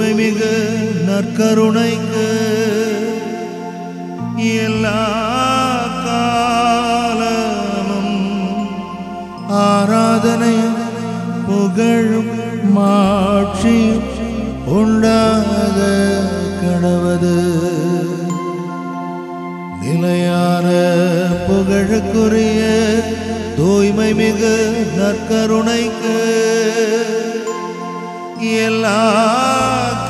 தூய்மை மிகு நற்கருணைக்கு எல்லா காலமும் ஆராதனையும் புகழும் மாட்சியும் உண்டாக கடவது. நிலையான புகழுக்குரிய தூய்மை மிகு நற்கருணைக்கு எல்லா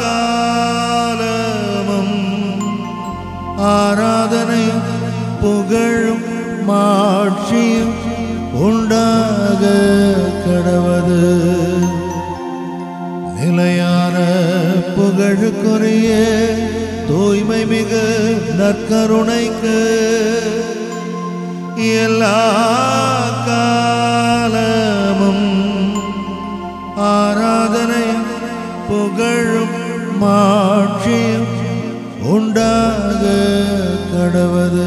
காலமும் ஆராதனையும் புகழும் மாட்சியும் உண்டாக கடவது. நிலையான புகழுக்குரிய தூய்மை மிகு நற்கருணைக்கு எல்லா காலமும் ஆராதனையும் புகழும் மாட்சியும் உண்டாக கடவது.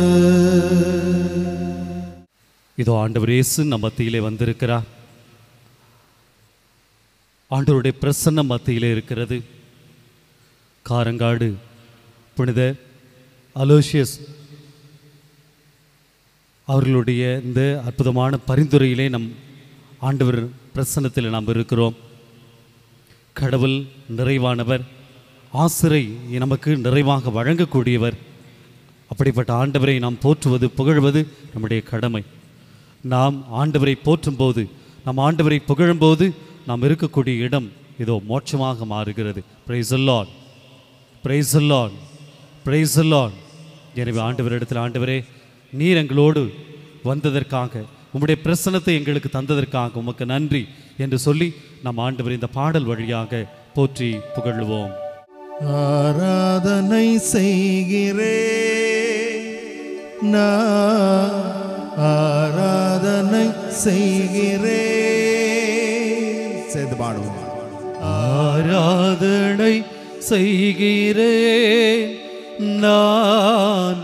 இதோ ஆண்டவர் இயேசு நம் மத்தியிலே வந்திருக்கிறார். ஆண்டவருடைய பிரசன்னம் மத்தியிலே இருக்கிறது. காரங்காடு புனித அலோசியஸ் அவர்களுடைய இந்த அற்புதமான பரிந்துரையிலே நம் ஆண்டவர் பிரசன்னத்தில் நாம் இருக்கிறோம். கடவுள் நிறைவானவர், ஆசிரை நமக்கு நிறைவாக வழங்கக்கூடியவர். அப்படிப்பட்ட ஆண்டவரை நாம் போற்றுவது புகழ்வது நம்முடைய கடமை. நாம் ஆண்டவரை போற்றும் போது, நாம் ஆண்டவரை புகழும்போது நாம் இருக்கக்கூடிய இடம் இதோ மோட்சமாக மாறுகிறது. Price the lord, praise the lord, praise the Lord. எனவே ஆண்டவரிடத்தில், ஆண்டவரே நீர் எங்களோடு வந்ததற்காக, உம்முடைய பிரசன்னத்தை எங்களுக்கு தந்ததற்காக உமக்கு நன்றி என்று சொல்லி நாம் ஆண்டவர் இந்த பாடல் வழியாக போற்றி புகழுவோம். ஆராதனை செய்கிறேன் நான், ஆராதனை செய்கிறேன். சேர்ந்து பாடுவோம். ஆராதனை செய்கிறேன் நான்,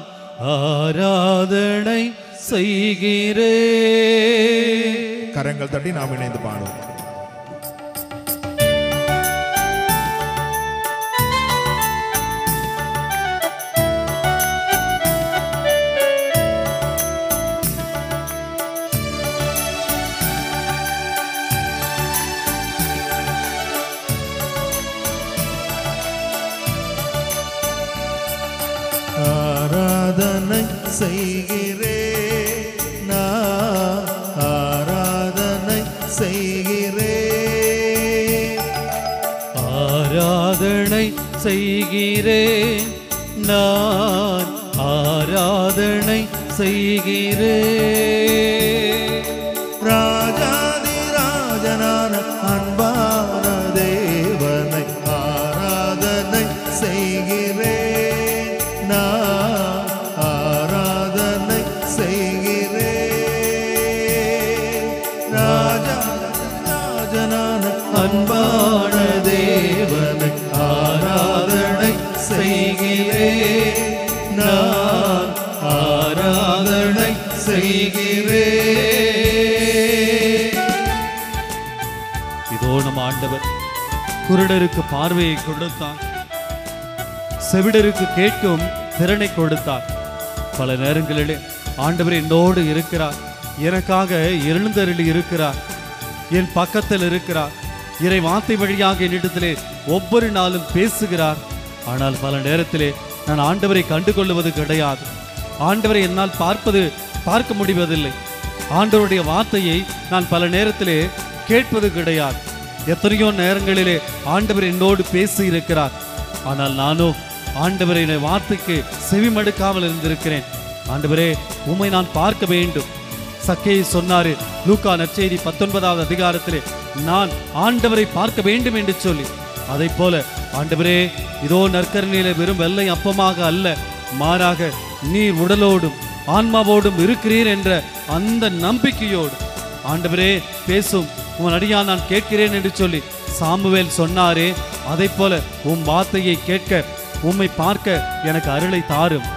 ஆராதனை செய்கிறேன். கரங்கள் தட்டி நாம் இணைந்து பாடுவோம். ஆராதனை செய்கிறேன் நான், ஆராதனை செய்கிறேன். ஆராதனை செய்கிறேன் நான், ஆராதனை செய்கிறேன். ராஜாதி ராஜனான அன்பான தேவனை ஆராதனை செய்கிறேன் நான், ஆராதனை செய்கிறேன். ராஜனான அன்பான தேவனை ஆராதனை செய்கிறேன் நான், ஆராதனை செய்கிறேன். இதோ நம் ஆண்டவர் குருடருக்கு பார்வையை கொடுத்தார், செவிடருக்கு கேட்கும் திறனை கொடுத்தார். பல நேரங்களிலே ஆண்டவர் என்னோடு இருக்கிறார், எனக்காக எழுந்தருளி இருக்கிறார், என் பக்கத்தில் இருக்கிறார், இறை வார்த்தை வழியாக என்னிடத்திலே ஒவ்வொரு நாளும் பேசுகிறார். ஆனால் பல நேரத்திலே நான் ஆண்டவரை கண்டுகொள்வது கிடையாது. ஆண்டவரை என்னால் பார்க்க முடிவதில்லை. ஆண்டவருடைய வார்த்தையை நான் பல நேரத்திலே கேட்பது கிடையாது. எத்தனையோ நேரங்களிலே ஆண்டவர் என்னோடு பேசி இருக்கிறார். ஆனால் நானோ ஆண்டவரின் வார்த்தைக்கு செவிமடுக்காமல் இருந்திருக்கிறேன். ஆண்டவரே உம்மை நான் பார்க்க வேண்டும். சக்கேயு சொன்னாரு லூக்கா நற்செய்தி 19வது அதிகாரத்திலே, நான் ஆண்டவரை பார்க்க வேண்டும் என்று சொல்லி. அதை போல ஆண்டவரே இதோ நற்கருணையிலே வெறும் வெள்ளை அப்பமாக அல்ல, மாறாக நீர் உடலோடும் ஆன்மாவோடும் இருக்கிறீர் என்ற அந்த நம்பிக்கையோடு ஆண்டவரே பேசும் உன் அடியான் நான் கேட்கிறேன் என்று சொல்லி சாமுவேல் சொன்னாரே, அதை போல உம் வார்த்தையை கேட்க, உம்மை பார்க்க எனக்கு அருளை தாரும்.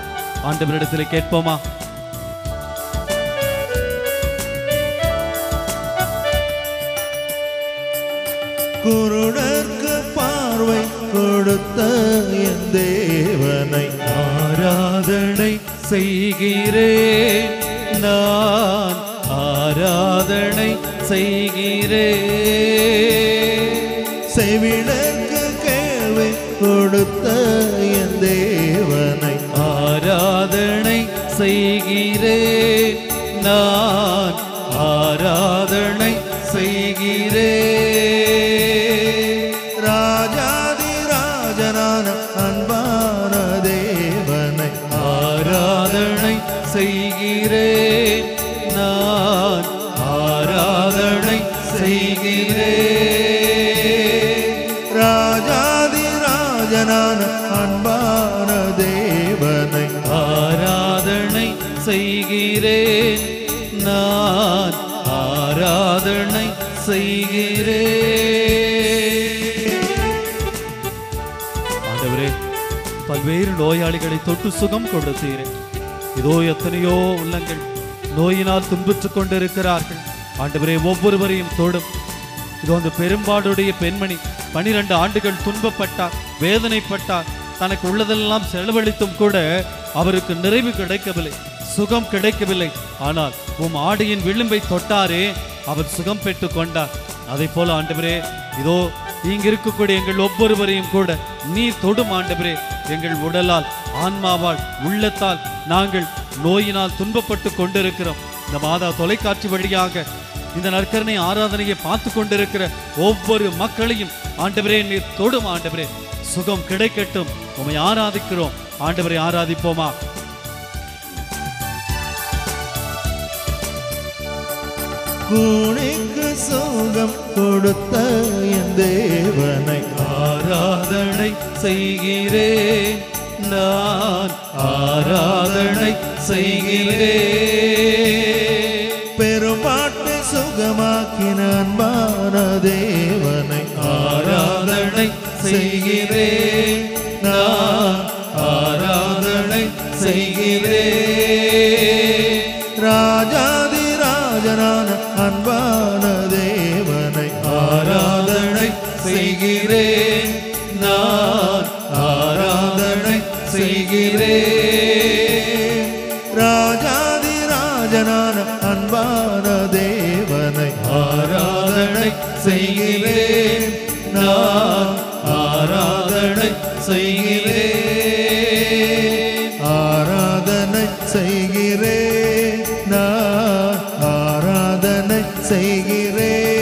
ஆண்டவரிடத்தில் கேட்போமா? குருடர்க்கு பார்வை கொடு கொடுத்த என் தேவனை ஆராதனை செய்கிறேன் நான் ஆராதனை செய்கிறேன். செவிடர்க்கு கேள்வி கொடுத்த என் தேவனை ஆராதனை செய்கிறேன் நான் ஆராதனை செய்கிறேன். ராஜாதி ராஜனான அன்பான தேவனை ஆராதனை செய்கிறேன் நான் ஆராதனை செய்கிறேன். ராஜாதி ராஜனான அன்பான தேவனை ஆராதனை செய்கிறேன் நான் ஆராதனை செய்கிறேன். ஆண்டவரே, பல்வேறு நோயாளிகளை தொட்டு சுகம் கொடுத்தீரேன். இதோ எத்தனையோ உள்ளங்கள் நோயினால் துன்புற்றுக் கொண்டிருக்கிறார்கள். ஆண்டவரே, ஒவ்வொருவரையும் தொடும். இதோ அந்த பெரும்பாடுடைய பெண்மணி 12 ஆண்டுகள் துன்பப்பட்டார், வேதனைப்பட்டார். தனக்கு உள்ளதெல்லாம் செலவழித்தும் கூட அவருக்கு நிறைவு கிடைக்கவில்லை, சுகம் கிடைக்கவில்லை. ஆனால் ஆடையின் விளிம்பை தொட்டாரே, அவர் சுகம் பெற்றுக் கொண்டார். அதை போல ஆண்டவரே, இதோ இங்கு இருக்கக்கூடிய எங்கள் ஒவ்வொருவரையும் கூட நீர் தொடும் ஆண்டவரே. எங்கள் உடலால், ஆன்மாவால், உள்ளத்தால் நாங்கள் நோயினால் துன்பப்பட்டு கொண்டிருக்கிறோம். இந்த மாதா தொலைக்காட்சி வழியாக இந்த நற்கருணை ஆராதனையை பார்த்து கொண்டிருக்கிற ஒவ்வொரு மக்களையும் ஆண்டவரே நீர் தொடும் ஆண்டவரே. சுகம் கிடைக்கட்டும். உம்மை ஆராதிக்கிறோம் ஆண்டவரை. ஆராதிப்போமா? கூணிக்கு சுகம் கொடுத்த என் தேவனை ஆராதனை செய்கிறேன் நான் ஆராதனை செய்கிறேன். பெரும்பாட்டு சுகமாக்கின அன்பான தேவனை ஆராதனை செய்கிறேன் நான் ஆராதனை செய்கிறேன். ராஜாதி ராஜனான அன்பான தேவனை ஆராதனை செய்கிறேன் நான் ஆராதனை செய்கிறேன். ராஜாதி ராஜனான அன்பான தேவனை ஆராதனை செய்கிறேன் நான் ஆராதனை செய்கிறேன். ஆராதனை செய்கிறேன் நான் ஆராதனை செய்கிறேன்.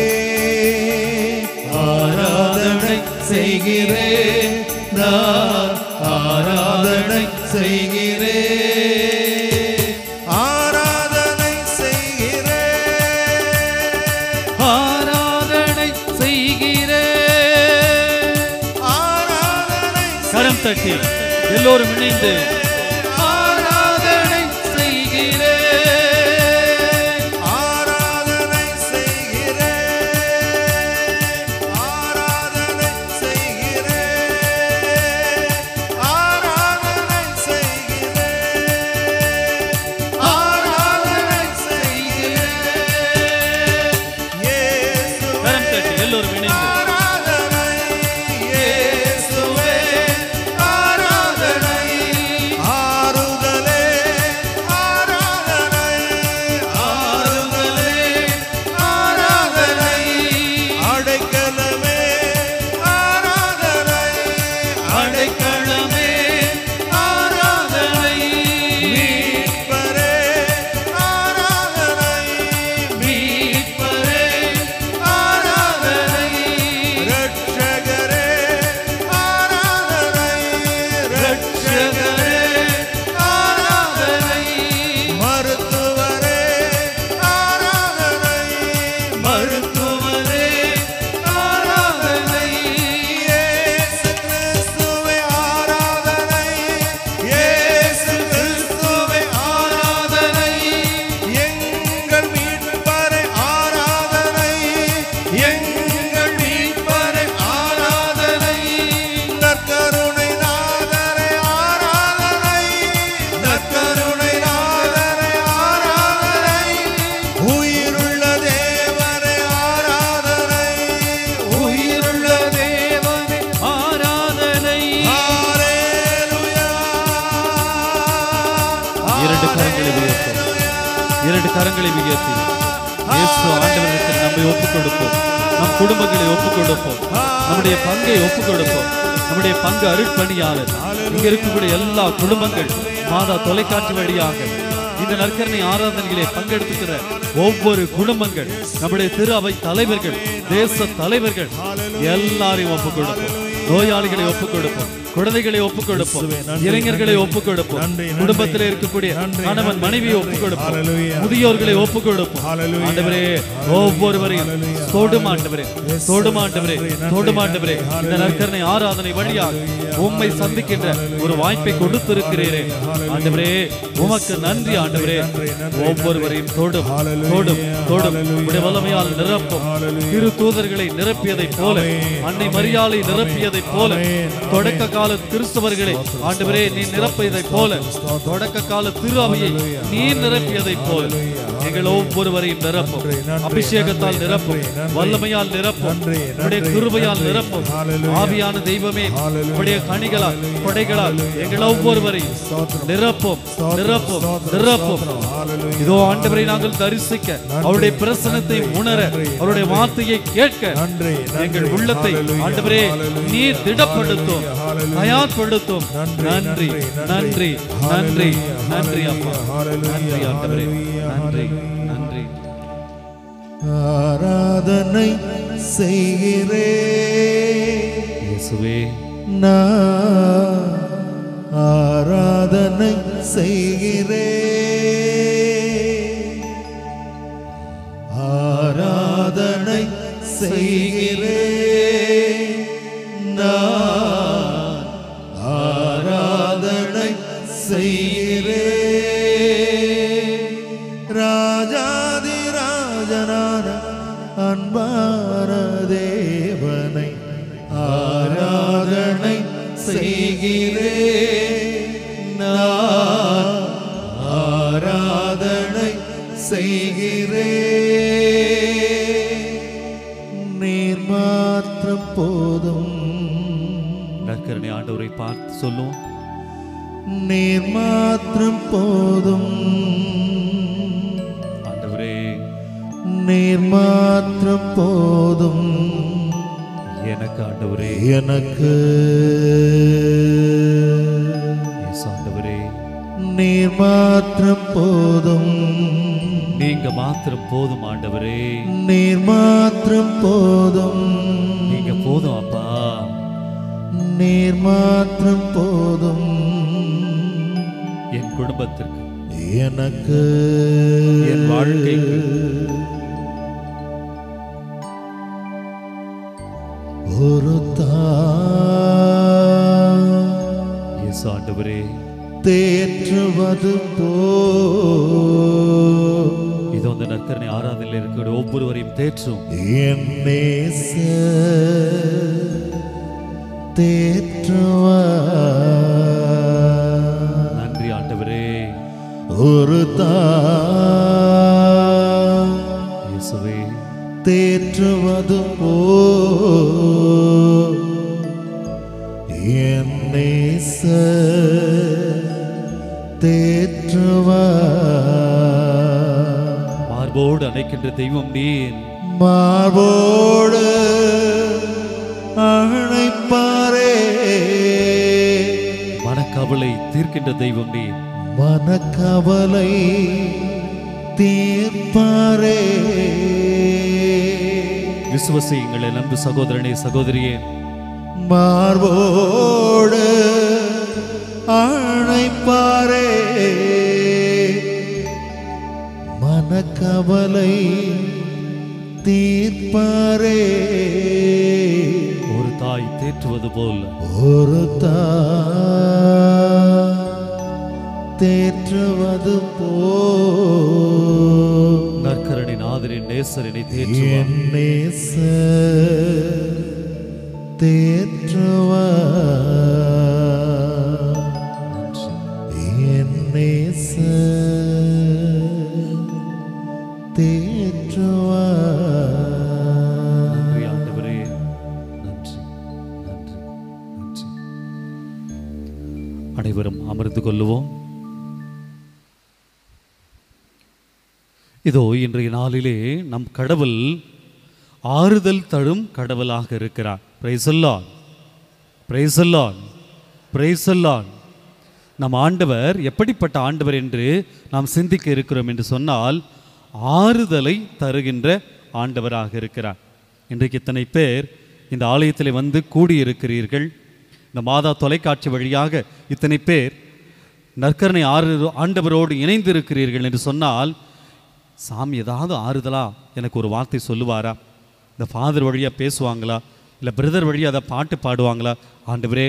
ஆராதனை செய்கிறேன் நான் ஆராதனை செய்கிறேன். ஆராதனை செய்கிறேன். ஆராதனை செய்கிறேன். ஆராதனை கரம் தட்டி எல்லோரும் இணைந்து ஆராதனை செய்கிறேன். ஆராதனை செய்கிறேன். ஆராதனை செய்கிறேன். ஆராதனை செய்கிறேன். ஆராதனை செய்கிறேன். இயேசுவே கரம் தட்டி எல்லோரும் இணைந்து ஆராதனை. இயேசுவே ஆராதனை. கரங்களை உயர்த்தும். இரண்டு கரங்களை உயர்த்தி இயேசு ஆண்டவரிடத்தில் நம்மை ஒப்புக் கொடுப்போம். நம் குடும்பங்களை ஒப்புக் கொடுப்போம். நம்முடைய பங்கை ஒப்புக் கொடுப்போம். நம்முடைய பங்கு அருட்பணியாளர் இங்க இருக்கக்கூடிய எல்லா குடும்பங்கள் மாதா தொலைக்காட்சி வழியாக இந்த நற்கரணை ஆராதனைகளை பங்கெடுத்துக்கிற ஒவ்வொரு குடும்பங்கள், நம்முடைய திரு அவை தலைவர்கள், தேச தலைவர்கள் எல்லாரையும் ஒப்புக் கொடுப்போம். நோயாளிகளை ஒப்புக் கொடுப்போம். குழந்தைகளை ஒப்புக் கொடுப்போம். இளைஞர்களை ஒப்புக் கொடுப்போம். குடும்பத்தில் இருக்கக்கூடிய கணவன் மனைவியை ஒப்புக் கொடுப்போம். முதியோர்களை ஒப்புக் கொடுப்போம். ஆண்டவரே, ஒவ்வொருவரையும் தோடுமாண்டவரே, தோடுமாண்டவரே, தோடுமாண்டவரே, இந்த நற்கரணை ஆராதனை வழியாக உம்மை சந்திக்கின்ற ஒரு வாய்ப்பை கொடுத்திருக்கிறீரே ஆண்டவரே, உமக்கு நன்றி ஆண்டவரே. ஒவ்வொருவரையும் தோடும் தோடும் தோடும் உடைய வல்லமையால் நிரப்பும். திரு தூதர்களை நிரப்பியதைப் போல, அன்னை மரியாதை நிரப்பியதைப் போல, தொடக்க கால கிறிஸ்தவர்களை ஆண்டவரே நீ நிரப்பியதைப் போல, தொடக்க கால திரு அவையை நீ நிரப்பியதைப் போல எங்கள் ஒவ்வொருவரையும் நிரப்பும். அபிஷேகத்தால் நிரப்பும், வல்லமையால் நிரப்பும், உடைய கிருபையால் நிரப்பும். ஆவியான தெய்வமே, உடைய கனிகளால் கொடைகளால் எங்கள் ஒவ்வொருவரையும் நிரப்பும் நிரப்பும் நிரப்பும். இதோ ஆண்டவரை நாங்கள் தரிசிக்க, அவருடைய பிரசன்னத்தை உணர, அவருடைய வார்த்தையை கேட்க எங்கள் உள்ளத்தை ஆண்டவரே நீர் திடப்படுத்தும், தயார்படுத்தும். நன்றி நன்றி நன்றி நன்றி அப்பா, நன்றி ஆண்டவரே, நன்றி நன்றி. ஆராதனை செய்கிறே இயேசுவே, நான் ஆராதனை செய்கிறே, ஆராதனை செய்கிறே, நான் ஆராதனை செய்கிறே. ராஜாதி ராஜனான அன்பான தேவனை ஆராதனை செய்கிறே, நான் ஆராதனை செய்கிறே. நீர் மாத்திரம் போதும். நற்கரணை ஆண்டவரை பார்த்து சொல்லும், நீர் மாத்திரம் போதும். ஆண்டவரே, நீர் மாத்திரம் போதும் எனக்கு. ஆண்டவரே, எனக்கு. ஆண்டவரே, நீர் மாத்திரம் போதும். நீங்க மாத்திரம் போதும் ஆண்டவரே, நீர் மாத்திரம் போதும். நீங்க போதும் அப்பா. நீர் மாத்திரம் போதும் என் குடும்பத்திற்கு, எனக்கு, என் வாழ்க்கைக்கு. ஒரு இயேசு ஆண்டவரே, தேற்றுவது போ இதோ அந்த நற்கரணை ஆராதனையில் இருக்கிற ஒவ்வொருவரையும் தேற்றும். என் நேச தேற்றுவா. நன்றி ஆண்டவரே. ஒரு இயேசுவே, தேற்றுவது போ என் நேச தேற்றுவா. மார்போடு அணைக்கின்ற தெய்வம் நீர், மார்போடு அணைப்பாரே. மனக்கவலை தீர்க்கின்ற தெய்வம் நீர், மனக்கவலை தீர்ப்பாரே. விசுவசியுங்கள் என் அன்பு சகோதரனே, சகோதரியே. மார்போடு அணைப்பாரே. மனக்கவலை தீர்ப்பாரே. ஒரு தாய் தேற்றுவது போல், ஒரு தாய் தேற்றுவது போ நற்கரணை நாதரின் நேசரனை தேற்றுவார். நேச தேற்றுவா. என் நேச தேற்றுவா. நன்றி ஆண்டவரே, நன்றி நன்றி நன்றி. அனைவரும் அமர்ந்து கொள்ளுவோம். இதோ இன்றைய நாளிலே நம் கடவுள் ஆறுதல் தரும் கடவுளாக இருக்கிறார். Praise the lord, praise the lord, praise the Lord. நம் ஆண்டவர் எப்படிப்பட்ட ஆண்டவர் என்று நாம் சிந்திக்க இருக்கிறோம் என்று சொன்னால், ஆறுதலை தருகின்ற ஆண்டவராக இருக்கிறார். இன்றைக்கு இத்தனை பேர் இந்த ஆலயத்தில் வந்து கூடியிருக்கிறீர்கள். இந்த மாதா தொலைக்காட்சி வழியாக இத்தனை பேர் நற்கருணை ஆண்டவரோடு இணைந்திருக்கிறீர்கள் என்று சொன்னால், சாமி ஏதாவது ஆறுதலா எனக்கு ஒரு வார்த்தை சொல்லுவாரா? இந்த ஃபாதர் வழியாக பேசுவாங்களா? இல்லை பிரதர் வழியாக அதை பாட்டு பாடுவாங்களா? ஆண்டவரே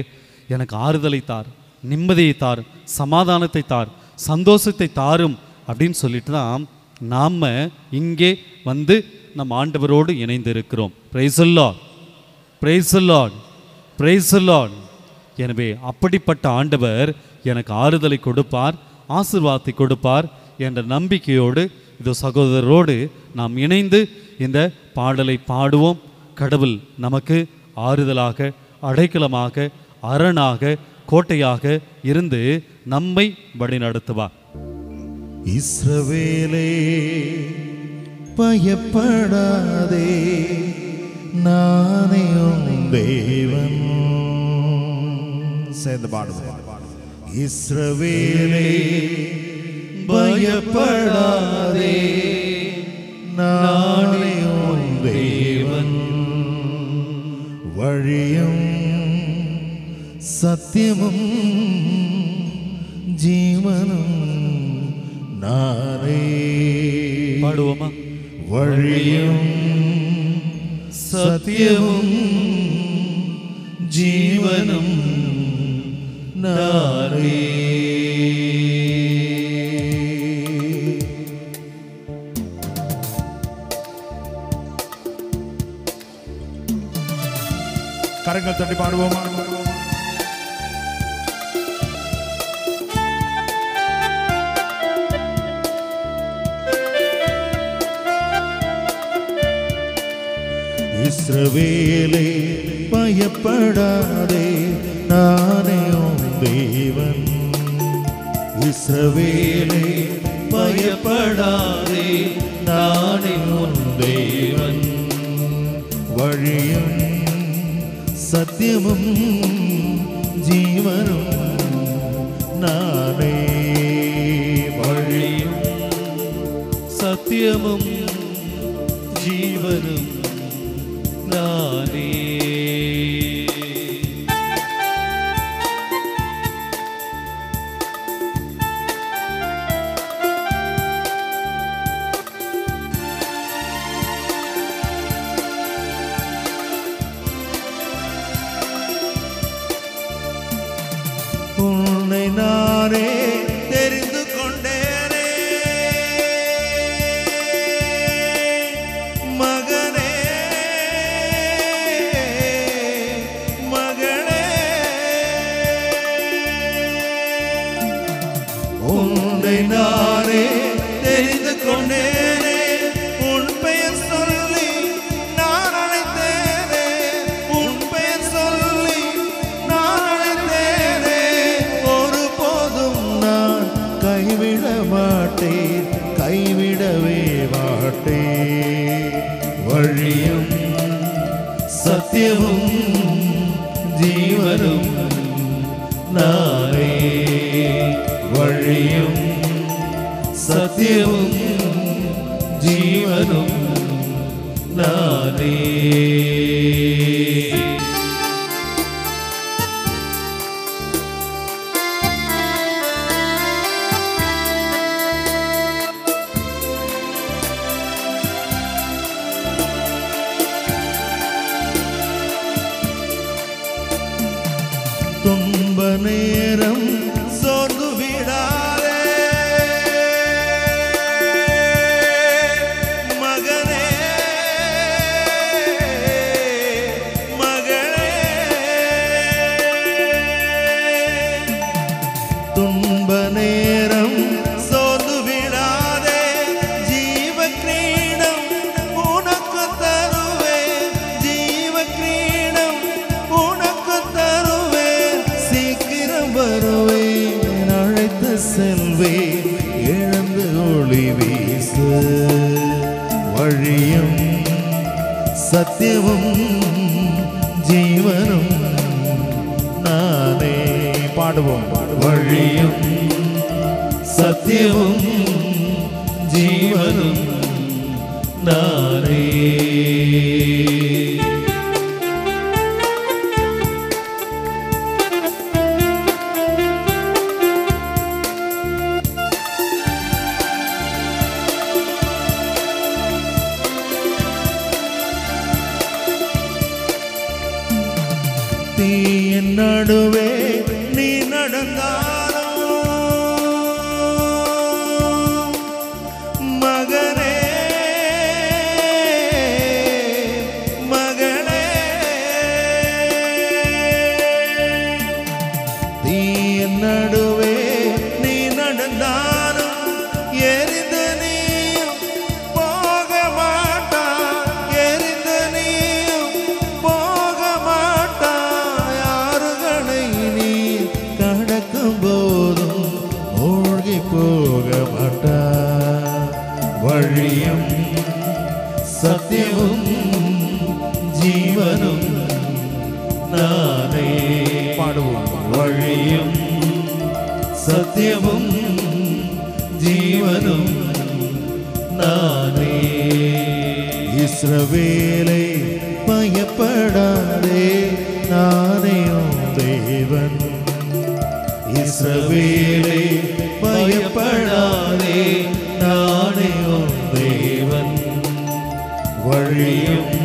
எனக்கு ஆறுதலை தார், நிம்மதியை தார், சமாதானத்தை தார், சந்தோஷத்தை தாரும் அப்படின்னு சொல்லிட்டு தான் நாம் இங்கே வந்து நம் ஆண்டவரோடு இணைந்து இருக்கிறோம். Price the lord, praise the lord, praise the Lord. எனவே அப்படிப்பட்ட ஆண்டவர் எனக்கு ஆறுதலை கொடுப்பார், ஆசீர்வாதத்தை கொடுப்பார் என்ற நம்பிக்கையோடு இது சகோதரரோடு நாம் இணைந்து இந்த பாடலை பாடுவோம். கடவுள் நமக்கு ஆறுதலாக, அடைக்கலமாக, அரணாக, கோட்டையாக இருந்து நம்மை வழிநடத்துவார். இஸ்ரவேலே பயப்படாதே, நானே உன் தேவன். சேர்ந்து பாடுவோம். இஸ்ரவேலே பயப்படாதே, நானே உன் தேவன். வழியும் சத்தியமும் ஜீவனும் நானே. பாடுவோமா? வழியும் சத்தியமும் ஜீவனும் நானே. கரங்கள் தட்டி பாடுவோமா? இஸ்ரவேலே பயப்படாதே, நானே உன் தேவன். இஸ்ரவேலே பயப்படாதே, நானே உன் தேவன். வழியும் சத்தியமும் ஜீவனும் நானே. வழியும் சத்தியமும் ஜீவனும் நானே. உன்னை நானே தெரிந்து கொண்டேனே, மகனே மகளே. உன்னை நானே தெரிந்து கொண்டேனே, உன் பெயர் சொல்லி நான் அழைத்தேனே, உன் பெயர் சொல்லி நான் அழைத்தேனே. ஒருபோதும் நான் கைவிட மாட்டேன், கைவிடவே மாட்டேன். வழியும் சத்தியமும் ஜீவனும் நானே. வழியும் சத்தியமும் ஜீவனும் நானே. துன்ப நேரம் சோர்ந்து விடாதே, மகனே மகளே. துன்ப நேரம் சோர்ந்து விடாதே, ஜீவ கிரீடம் உனக்கு தருவேன், ஜீவ கிரீடம் உனக்கு தருவேன். சீக்கிரம் வருவேன், அழைத்த செல்வே இழந்து ஒளி வீசு வழியும் சத்தியமும் ஜீவனும் நானே பாடுவோம் வழியும் சத்தியமும் ஜீவனும் நானே தீயின் நடுவே நீ நடந்தாலும் மகனே மகளே தீயின் நடுவே நீ நடந்தாலும் எரிந்து நீயும் போக மாட்டா எரிந்து நீயும் போக மாட்டா யாருகளை நீ கடக்கும் போதும் மூழ்கி போக மாட்டா வழியும் சத்தியமும் ஜீவனும் நானே பாடுவோம் வழியும் சத்தியமும் ஜீவனும் நானே இஸ்ரவேலை பயப்படாதே நானே உன் தேவன் இஸ்ரவேலை பயப்படாதே நானே உன் தேவன் வழியும்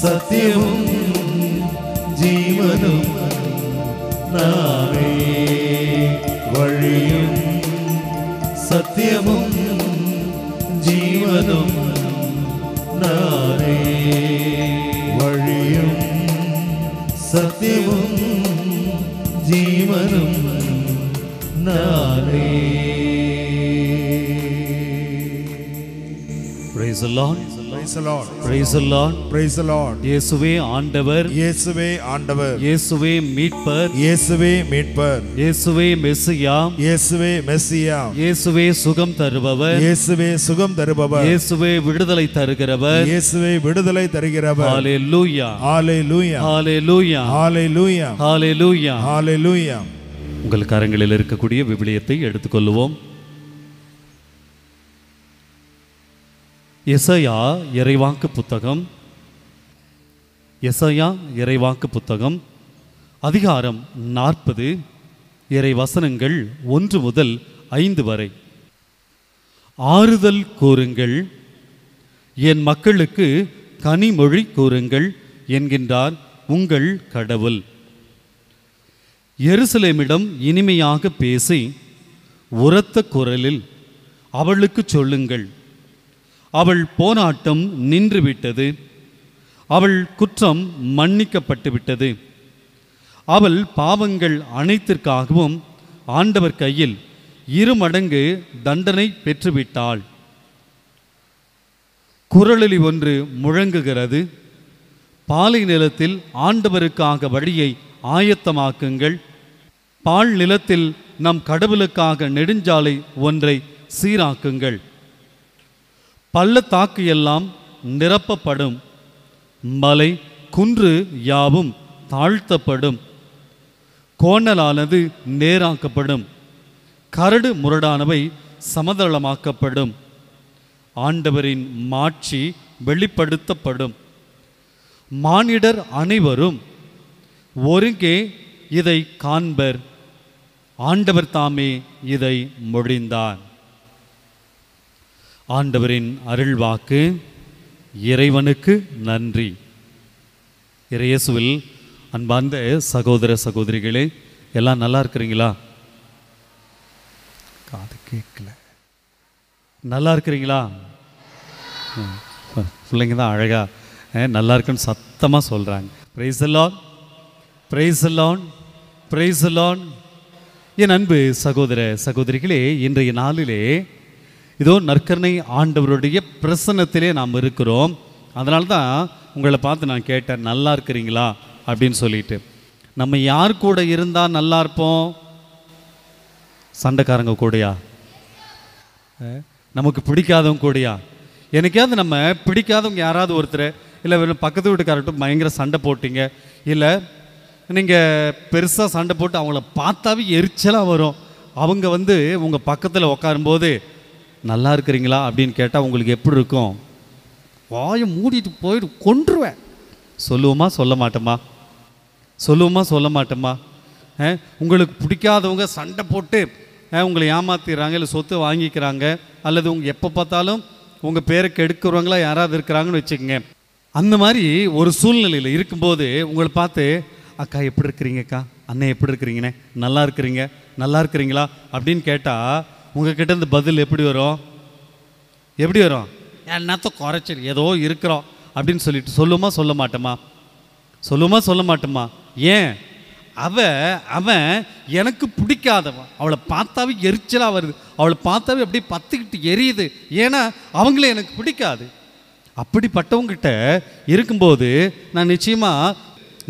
சத்தியமும் ஜீவனும் நானே வழியும் சத்தியமும் ஜீவனும் நானே வழியும் சத்தியமும் ஜீவனும் நானே Praise the Lord. Praise the Lord. Praise the Lord. Praise the Lord. இயேசுவே ஆண்டவர், இயேசுவே ஆண்டவர், இயேசுவே மீட்பர், இயேசுவே மீட்பர், இயேசுவே மெசியா, இயேசுவே மெசியா, இயேசுவே சுகம் தருபவர், இயேசுவே சுகம் தருபவர், இயேசுவே விடுதலை தருகிறவர். இயேசுவே விடுதலை தருகிறவர். ஹalleluya, ஹalleluya, ஹalleluya, ஹalleluya, ஹalleluya. ஹalleluya. உங்கள் கரங்களில் இருக்கக்கூடிய விவிலியத்தை எடுத்துக்கொள்வோம். எசையா இறைவாக்கு புத்தகம், எசையா இறைவாக்கு புத்தகம் அதிகாரம் 40 இறை வசனங்கள் 1 முதல் 5 வரை. ஆறுதல் கூறுங்கள், என் மக்களுக்கு கனிமொழி கூறுங்கள் என்கின்றார் உங்கள் கடவுள். எருசலேமிடம் இனிமையாக பேசி உரத்த குரலில் அவளுக்கு சொல்லுங்கள், அவள் போராட்டம் நின்றுவிட்டது, அவள் குற்றம் மன்னிக்கப்பட்டு விட்டது, அவள் பாவங்கள் அனைத்திற்காகவும் ஆண்டவர் கையில் 2 மடங்கு தண்டனை பெற்றுவிட்டாள். குரலொலி ஒன்று முழங்குகிறது, பாலை நிலத்தில் ஆண்டவருக்காக வழியை ஆயத்தமாக்குங்கள், பால் நிலத்தில் நம் கடவுளுக்காக நெடுஞ்சாலை ஒன்றை சீராக்குங்கள். பள்ளத்தாக்கு எல்லாம் நிரப்பப்படும், மலை குன்று யாவும் தாழ்த்தப்படும், கோணலானது நேராக்கப்படும், கரடு முரடானவை சமதளமாக்கப்படும், ஆண்டவரின் மாட்சி வெளிப்படுத்தப்படும். மானிடர் அனைவரும் ஒருங்கே இதை காண்பர், ஆண்டவர் தாமே இதை மொழிந்தார். ஆண்டவரின் அருள்வாக்கு. இறைவனுக்கு நன்றி. இறையேசுவில் அன்பார்ந்த சகோதர சகோதரிகளே, எல்லாம் நல்லா இருக்கிறீங்களா? காது கேட்கல. நல்லா இருக்கிறீங்களா? பிள்ளைங்க தான் அழகா நல்லா இருக்குன்னு சத்தமாக சொல்கிறாங்க. Praise the lord, praise the lord, praise the lord. என் அன்பு சகோதர சகோதரிகளே, இன்றைய நாளிலே இதோ நற்கருணை ஆண்டவருடைய பிரசன்னத்திலே நாம் இருக்கிறோம். அதனால தான் உங்களை பார்த்து நான் கேட்டேன், நல்லா இருக்கிறீங்களா அப்படின்னு சொல்லிட்டு. நம்ம யார் கூட இருந்தால் நல்லா இருப்போம்? சண்டைக்காரங்க கூடயா? நமக்கு பிடிக்காதவங்க கூடயா? எனக்காவது நம்ம பிடிக்காதவங்க யாராவது ஒருத்தர், இல்லை பக்கத்து வீட்டுக்காரட்டும் பயங்கர சண்டை போட்டிங்க, இல்லை நீங்கள் பெருசாக சண்டை போட்டு அவங்கள பார்த்தாவே எரிச்சலாக வரும். அவங்க உங்கள் பக்கத்தில் உட்காரும்போது நல்லா இருக்கிறீங்களா அப்படின்னு கேட்டால் உங்களுக்கு எப்படி இருக்கும்? வாயை மூடிட்டு போயிட்டு கொன்றுவேன். சொல்லுவோமா சொல்ல மாட்டோமா? சொல்லுவோமா சொல்ல மாட்டோமா? உங்களுக்கு பிடிக்காதவங்க சண்டை போட்டு உங்களை ஏமாத்திடுறாங்க, இல்லை சொத்து வாங்கிக்கிறாங்க, அல்லது உங்கள் எப்போ பார்த்தாலும் உங்கள் பேரை கெடுக்கிறவங்களா யாராவது இருக்கிறாங்கன்னு வச்சுக்கோங்க. அந்த மாதிரி ஒரு சூழ்நிலையில் இருக்கும்போது உங்களை பார்த்து, அக்கா எப்படி இருக்கிறீங்கக்கா, அண்ணன் எப்படி இருக்கிறீங்கண்ணே, நல்லா இருக்கிறீங்க, நல்லா இருக்கிறீங்களா அப்படின்னு கேட்டால் உங்ககிட்ட இருந்து பதில் எப்படி வரும்? எப்படி வரும்? என்னத்த குறைச்சல், ஏதோ இருக்கிறோம் அப்படின்னு சொல்லிட்டு சொல்லுமா சொல்ல மாட்டோமா? சொல்லுமா சொல்ல மாட்டோமா? ஏன்? அவன் எனக்கு பிடிக்காதவன், அவளை பார்த்தாவே எரிச்சலாக வருது, அவளை பார்த்தாவே அப்படியே பத்துக்கிட்டு எரியுது, ஏன்னா அவங்களே எனக்கு பிடிக்காது. அப்படிப்பட்டவங்கிட்ட இருக்கும்போது நான் நிச்சயமாக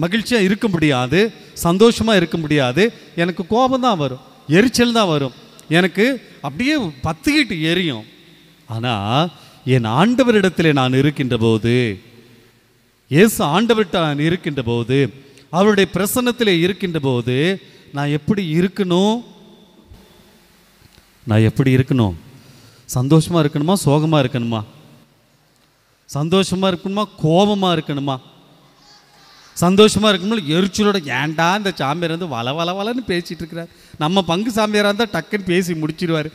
மகிழ்ச்சியாக இருக்க முடியாது, சந்தோஷமாக இருக்க முடியாது. எனக்கு கோபம் தான் வரும், எரிச்சல் தான் வரும், எனக்கு அப்படியே பத்துக்கிட்டு எரியும். ஆனால் என் ஆண்டவரிடத்தில் நான் இருக்கின்ற போது, இயேசு ஆண்டவர்கிட்ட நான் இருக்கின்ற போது, அவருடைய பிரசன்னத்தில் இருக்கின்ற போது நான் எப்படி இருக்கணும்? நான் எப்படி இருக்கணும்? சந்தோஷமாக இருக்கணுமா, சோகமாக இருக்கணுமா? சந்தோஷமாக இருக்கணுமா, கோபமாக இருக்கணுமா? சந்தோஷமாக இருக்கணுமா, எரிச்சலோட ஏன்டா இந்த சாமியார் வள வள வளன்னு பேசிகிட்டு இருக்கிறார், நம்ம பங்கு சாமியாராக இருந்தால் டக்குன்னு பேசி முடிச்சிடுவார்,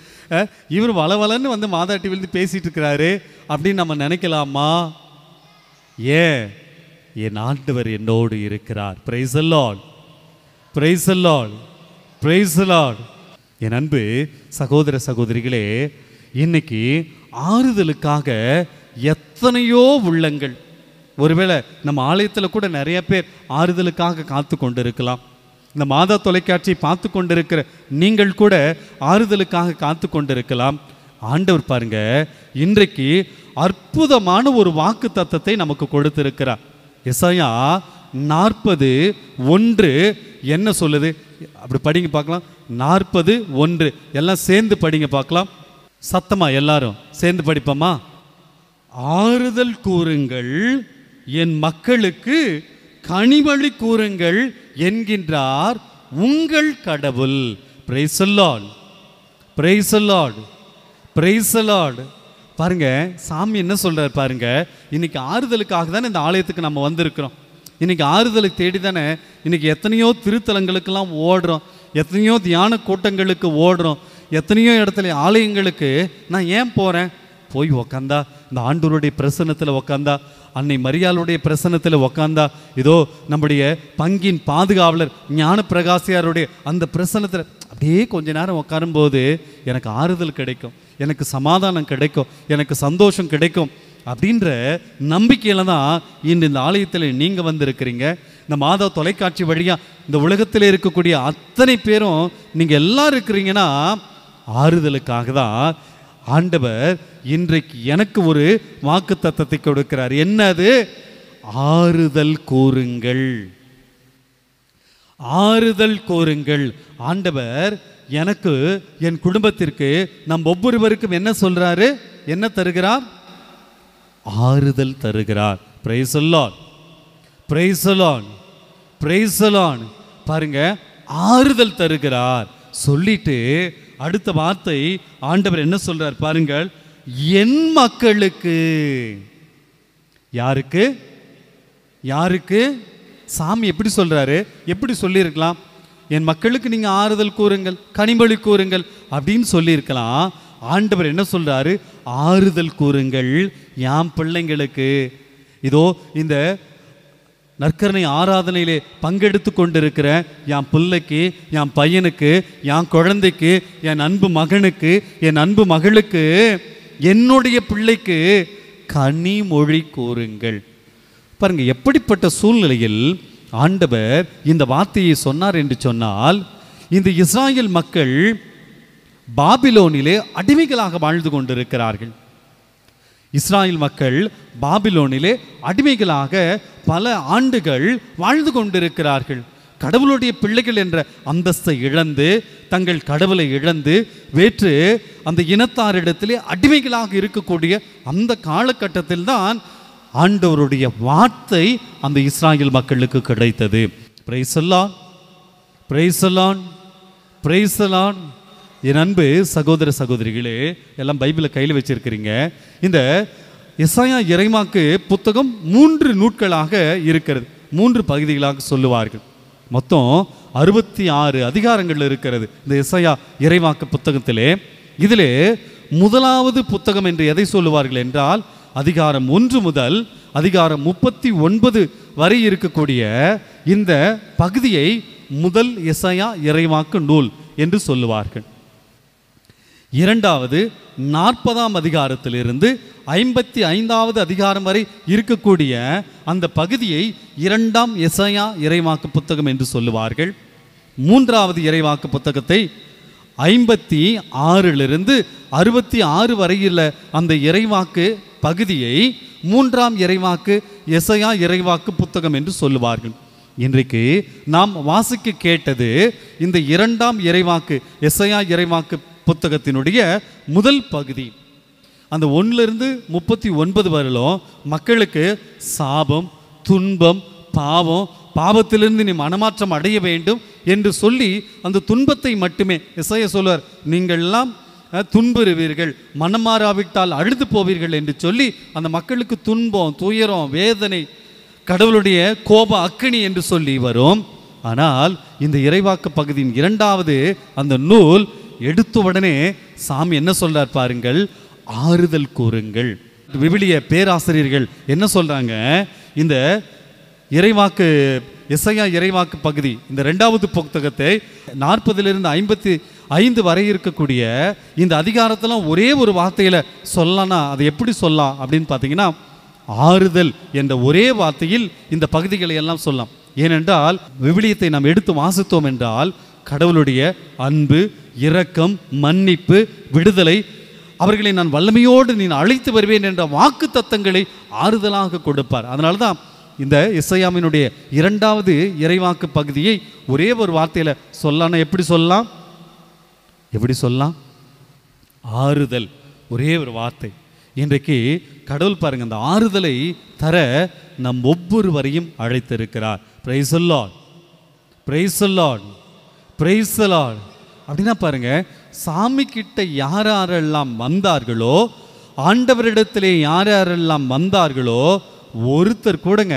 இவர் வள வளன்னு மாதா டிவிலேருந்து பேசிகிட்டு இருக்கிறாரு அப்படின்னு நம்ம நினைக்கலாமா? ஏன்? என் ஆண்டவர் என்னோடு இருக்கிறார். Praise the lord, praise the lord, praise the lord. என் அன்பு சகோதர சகோதரிகளே, இன்னைக்கு ஆறுதலுக்காக எத்தனையோ உள்ளங்கள், ஒருவேளை நம்ம ஆலயத்தில் கூட நிறைய பேர் ஆறுதலுக்காக காத்து கொண்டு இருக்கலாம். இந்த மாதா தொலைக்காட்சியை பார்த்து கொண்டிருக்கிற நீங்கள் கூட ஆறுதலுக்காக காத்து கொண்டிருக்கலாம். ஆண்டவர் பாருங்க, இன்றைக்கு அற்புதமான ஒரு வாக்கு தத்தத்தை நமக்கு கொடுத்திருக்கிறார். எசாயா 40:1 என்ன சொல்லுது? அப்படி படிங்க பார்க்கலாம். 40:1 எல்லாம் சேர்ந்து படிங்க பார்க்கலாம். சத்தமா எல்லாரும் சேர்ந்து படிப்போமா? ஆறுதல் கூறுங்கள், என் மக்களுக்கு கனிவழி கூறுங்கள் என்கின்றார் உங்கள் கடவுள். Price the lord, praise the lord, praise the Lord. பாருங்க, சாமி என்ன சொல்றாரு பாருங்க. இன்னைக்கு ஆறுதலுக்காக தானே இந்த ஆலயத்துக்கு நம்ம வந்திருக்கிறோம். இன்னைக்கு ஆறுதலுக்கு தேடி தானே இன்னைக்கு எத்தனையோ திருத்தலங்களுக்கெல்லாம் ஓடுறோம், எத்தனையோ தியான கூட்டங்களுக்கு ஓடுறோம், எத்தனையோ இடத்துல ஆலயங்களுக்கு நான் ஏன் போகிறேன்? போய் உக்காந்தா இந்த ஆண்டவருடைய பிரசன்னத்தில் உக்காந்தா, அன்னை மரியாளுடைய பிரசன்னத்தில் உக்காந்தா, இதோ நம்முடைய பங்கின் பாதுகாவலர் ஞான பிரகாசியாருடைய அந்த பிரசன்னத்தில் அப்படியே கொஞ்ச நேரம் உட்காரும்போது எனக்கு ஆறுதல் கிடைக்கும், எனக்கு சமாதானம் கிடைக்கும், எனக்கு சந்தோஷம் கிடைக்கும் அப்படின்ற நம்பிக்கையில் தான் இன்று இந்த ஆலயத்தில் நீங்கள் வந்திருக்கிறீங்க. இந்த மாதா தொலைக்காட்சி வழியாக இந்த உலகத்தில் இருக்கக்கூடிய அத்தனை பேரும் நீங்கள் எல்லாம் இருக்கிறீங்கன்னா ஆறுதலுக்காக தான் ஆண்டவர் இன்றைக்கு எனக்கு ஒரு வாக்கு தத்தத்தை கொடுக்கிறார். என்னது? ஆறுதல் கூறுங்கள், ஆறுதல் கூறுங்கள். ஆண்டவர் எனக்கு, என் குடும்பத்திற்கு, நம் ஒவ்வொருவருக்கும் என்ன சொல்றாரு? என்ன தருகிறார்? ஆறுதல் தருகிறார். Price the lord, praise the lord, praise the Lord. பாருங்க, ஆறுதல் தருகிறார் சொல்லிட்டு அடுத்த வார்த்தை ஆண்டவர் என்ன சொல்றார் பாருங்கள். என் மக்களுக்கு. யாருக்கு? யாருக்கு? சாமி எப்படி சொல்றாரு? எப்படி சொல்லியிருக்கலாம்? என் மக்களுக்கு நீங்க ஆறுதல் கூறுங்கள், கனிமொழி கூறுங்கள் அப்படின்னு சொல்லியிருக்கலாம். ஆண்டவர் என்ன சொல்றாரு? ஆறுதல் கூறுங்கள் என் பிள்ளைங்களுக்கு. இதோ இந்த நற்கருணை ஆராதனையிலே பங்கெடுத்து கொண்டிருக்கிற என் பிள்ளைக்கு, என் பையனுக்கு, என் குழந்தைக்கு, என் அன்பு மகனுக்கு, என் அன்பு மகளுக்கு, என்னுடைய பிள்ளைக்கு கனிமொழி கூறுங்கள். பாருங்க, எப்படிப்பட்ட சூழ்நிலையில் ஆண்டவர் இந்த வார்த்தையை சொன்னார் என்று சொன்னால், இந்த இஸ்ராயேல் மக்கள் பாபிலோனிலே அடிமைகளாக வாழ்ந்து கொண்டிருக்கிறார்கள். இஸ்ராயேல் மக்கள் பாபிலோனிலே அடிமைகளாக பல ஆண்டுகள் வாழ்ந்து கொண்டிருக்கிறார்கள். கடவுளுடைய பிள்ளைகள் என்ற அந்தஸ்தை இழந்து, தங்கள் கடவுளை இழந்து, வேற்று அந்த இனத்தாரிடத்திலே அடிமைகளாக இருக்கக்கூடிய அந்த காலகட்டத்தில் தான் ஆண்டவருடைய வார்த்தை அந்த இஸ்ராயேல் மக்களுக்கு கிடைத்தது. Praise the lord, praise the lord, praise the lord. என் அன்பு சகோதர சகோதரிகளே, எல்லாம் பைபிளை கையில் வச்சிருக்கிறீங்க. இந்த எசாயா இறைவாக்கு புத்தகம் 3 நூட்களாக இருக்கிறது. 3 பகுதிகளாக சொல்லுவார்கள். மொத்தம் 66 அதிகாரங்கள் இருக்கிறது இந்த எசாயா இறைவாக்கு புத்தகத்திலே. இதிலே முதலாவது புத்தகம் என்று எதை சொல்லுவார்கள் என்றால், அதிகாரம் 1 முதல் அதிகாரம் 39 வரை இருக்கக்கூடிய இந்த பகுதியை முதல் எசாயா இறைவாக்கு நூல் என்று சொல்லுவார்கள். இரண்டாவது 40ஆம் அதிகாரத்திலிருந்து 55வது அதிகாரம் வரை இருக்கக்கூடிய அந்த பகுதியை 2ஆம் எசாயா இறைவாக்கு புத்தகம் என்று சொல்லுவார்கள். 3வது இறைவாக்கு புத்தகத்தை 56லிருந்து 66 வரையில் அந்த இறைவாக்கு பகுதியை 3ஆம் இறைவாக்கு எசாயா இறைவாக்கு புத்தகம் என்று சொல்லுவார்கள். இன்றைக்கு நாம் வாசிக்க கேட்டது இந்த 2ஆம் இறைவாக்கு எசாயா இறைவாக்கு புத்தகத்தினுடைய முதல் பகுதி. அந்த 1லிருந்து 39 வரையிலும் மக்களுக்கு சாபம், துன்பம், பாவம், பாவத்திலிருந்து நீ மனமாற்றம் அடைய வேண்டும் என்று சொல்லி அந்த துன்பத்தை மட்டுமே எசாயா சொல்வார். நீங்கள் எல்லாம் துன்புறுவீர்கள், மனம் மாறாவிட்டால் அழுது போவீர்கள் என்று சொல்லி அந்த மக்களுக்கு துன்பம், துயரம், வேதனை, கடவுளுடைய கோப அக்கினி என்று சொல்லி வரும். ஆனால் இந்த இறைவாக்கு பகுதியின் 2வது அந்த நூல் எடுத்த உடனே சாமி என்ன சொல்றார் பாருங்கள், ஆறுதல் கூறுங்கள். விவிலிய பேராசிரியர்கள் என்ன சொல்றாங்க, இந்த இறைவாக்கு எசாயா இறைவாக்கு பகுதி இந்த 2வது புத்தகத்தை 40லிருந்து 55 வரை இருக்கக்கூடிய இந்த அதிகாரத்தெல்லாம் ஒரே ஒரு வார்த்தையில சொல்லலாம்னா அதை எப்படி சொல்லலாம் அப்படின்னு பார்த்தீங்கன்னா, ஆறுதல் என்ற ஒரே வார்த்தையில் இந்த பகுதிகளை எல்லாம் சொல்லலாம். ஏனென்றால் விவிலியத்தை நாம் எடுத்து வாசித்தோம் என்றால் கடவுளுடைய அன்பு, இரக்கம், மன்னிப்பு, விடுதலை, அவர்களை நான் வல்லமையோடு நீ அழைத்து வருவேன் என்ற வாக்கு தத்தங்களை ஆறுதலாக கொடுப்பார். அதனால தான் இந்த எசாயாவினுடைய 2வது இறைவாக்கு பகுதியை ஒரே ஒரு வார்த்தையில் சொல்லலாம். எப்படி சொல்லலாம்? எப்படி சொல்லலாம்? ஆறுதல், ஒரே ஒரு வார்த்தை. இன்றைக்கு கடவுள் பாருங்க அந்த ஆறுதலை தர நம் ஒவ்வொருவரையும் அழைத்திருக்கிறார். Price the lord, praise the lord, praise the Lord. அப்படின்னா பாருங்க, சாமி கிட்ட யாரெல்லாம் வந்தார்களோ, ஆண்டவரிடத்திலே யாரெல்லாம் வந்தார்களோ, ஒருத்தர் கூடங்க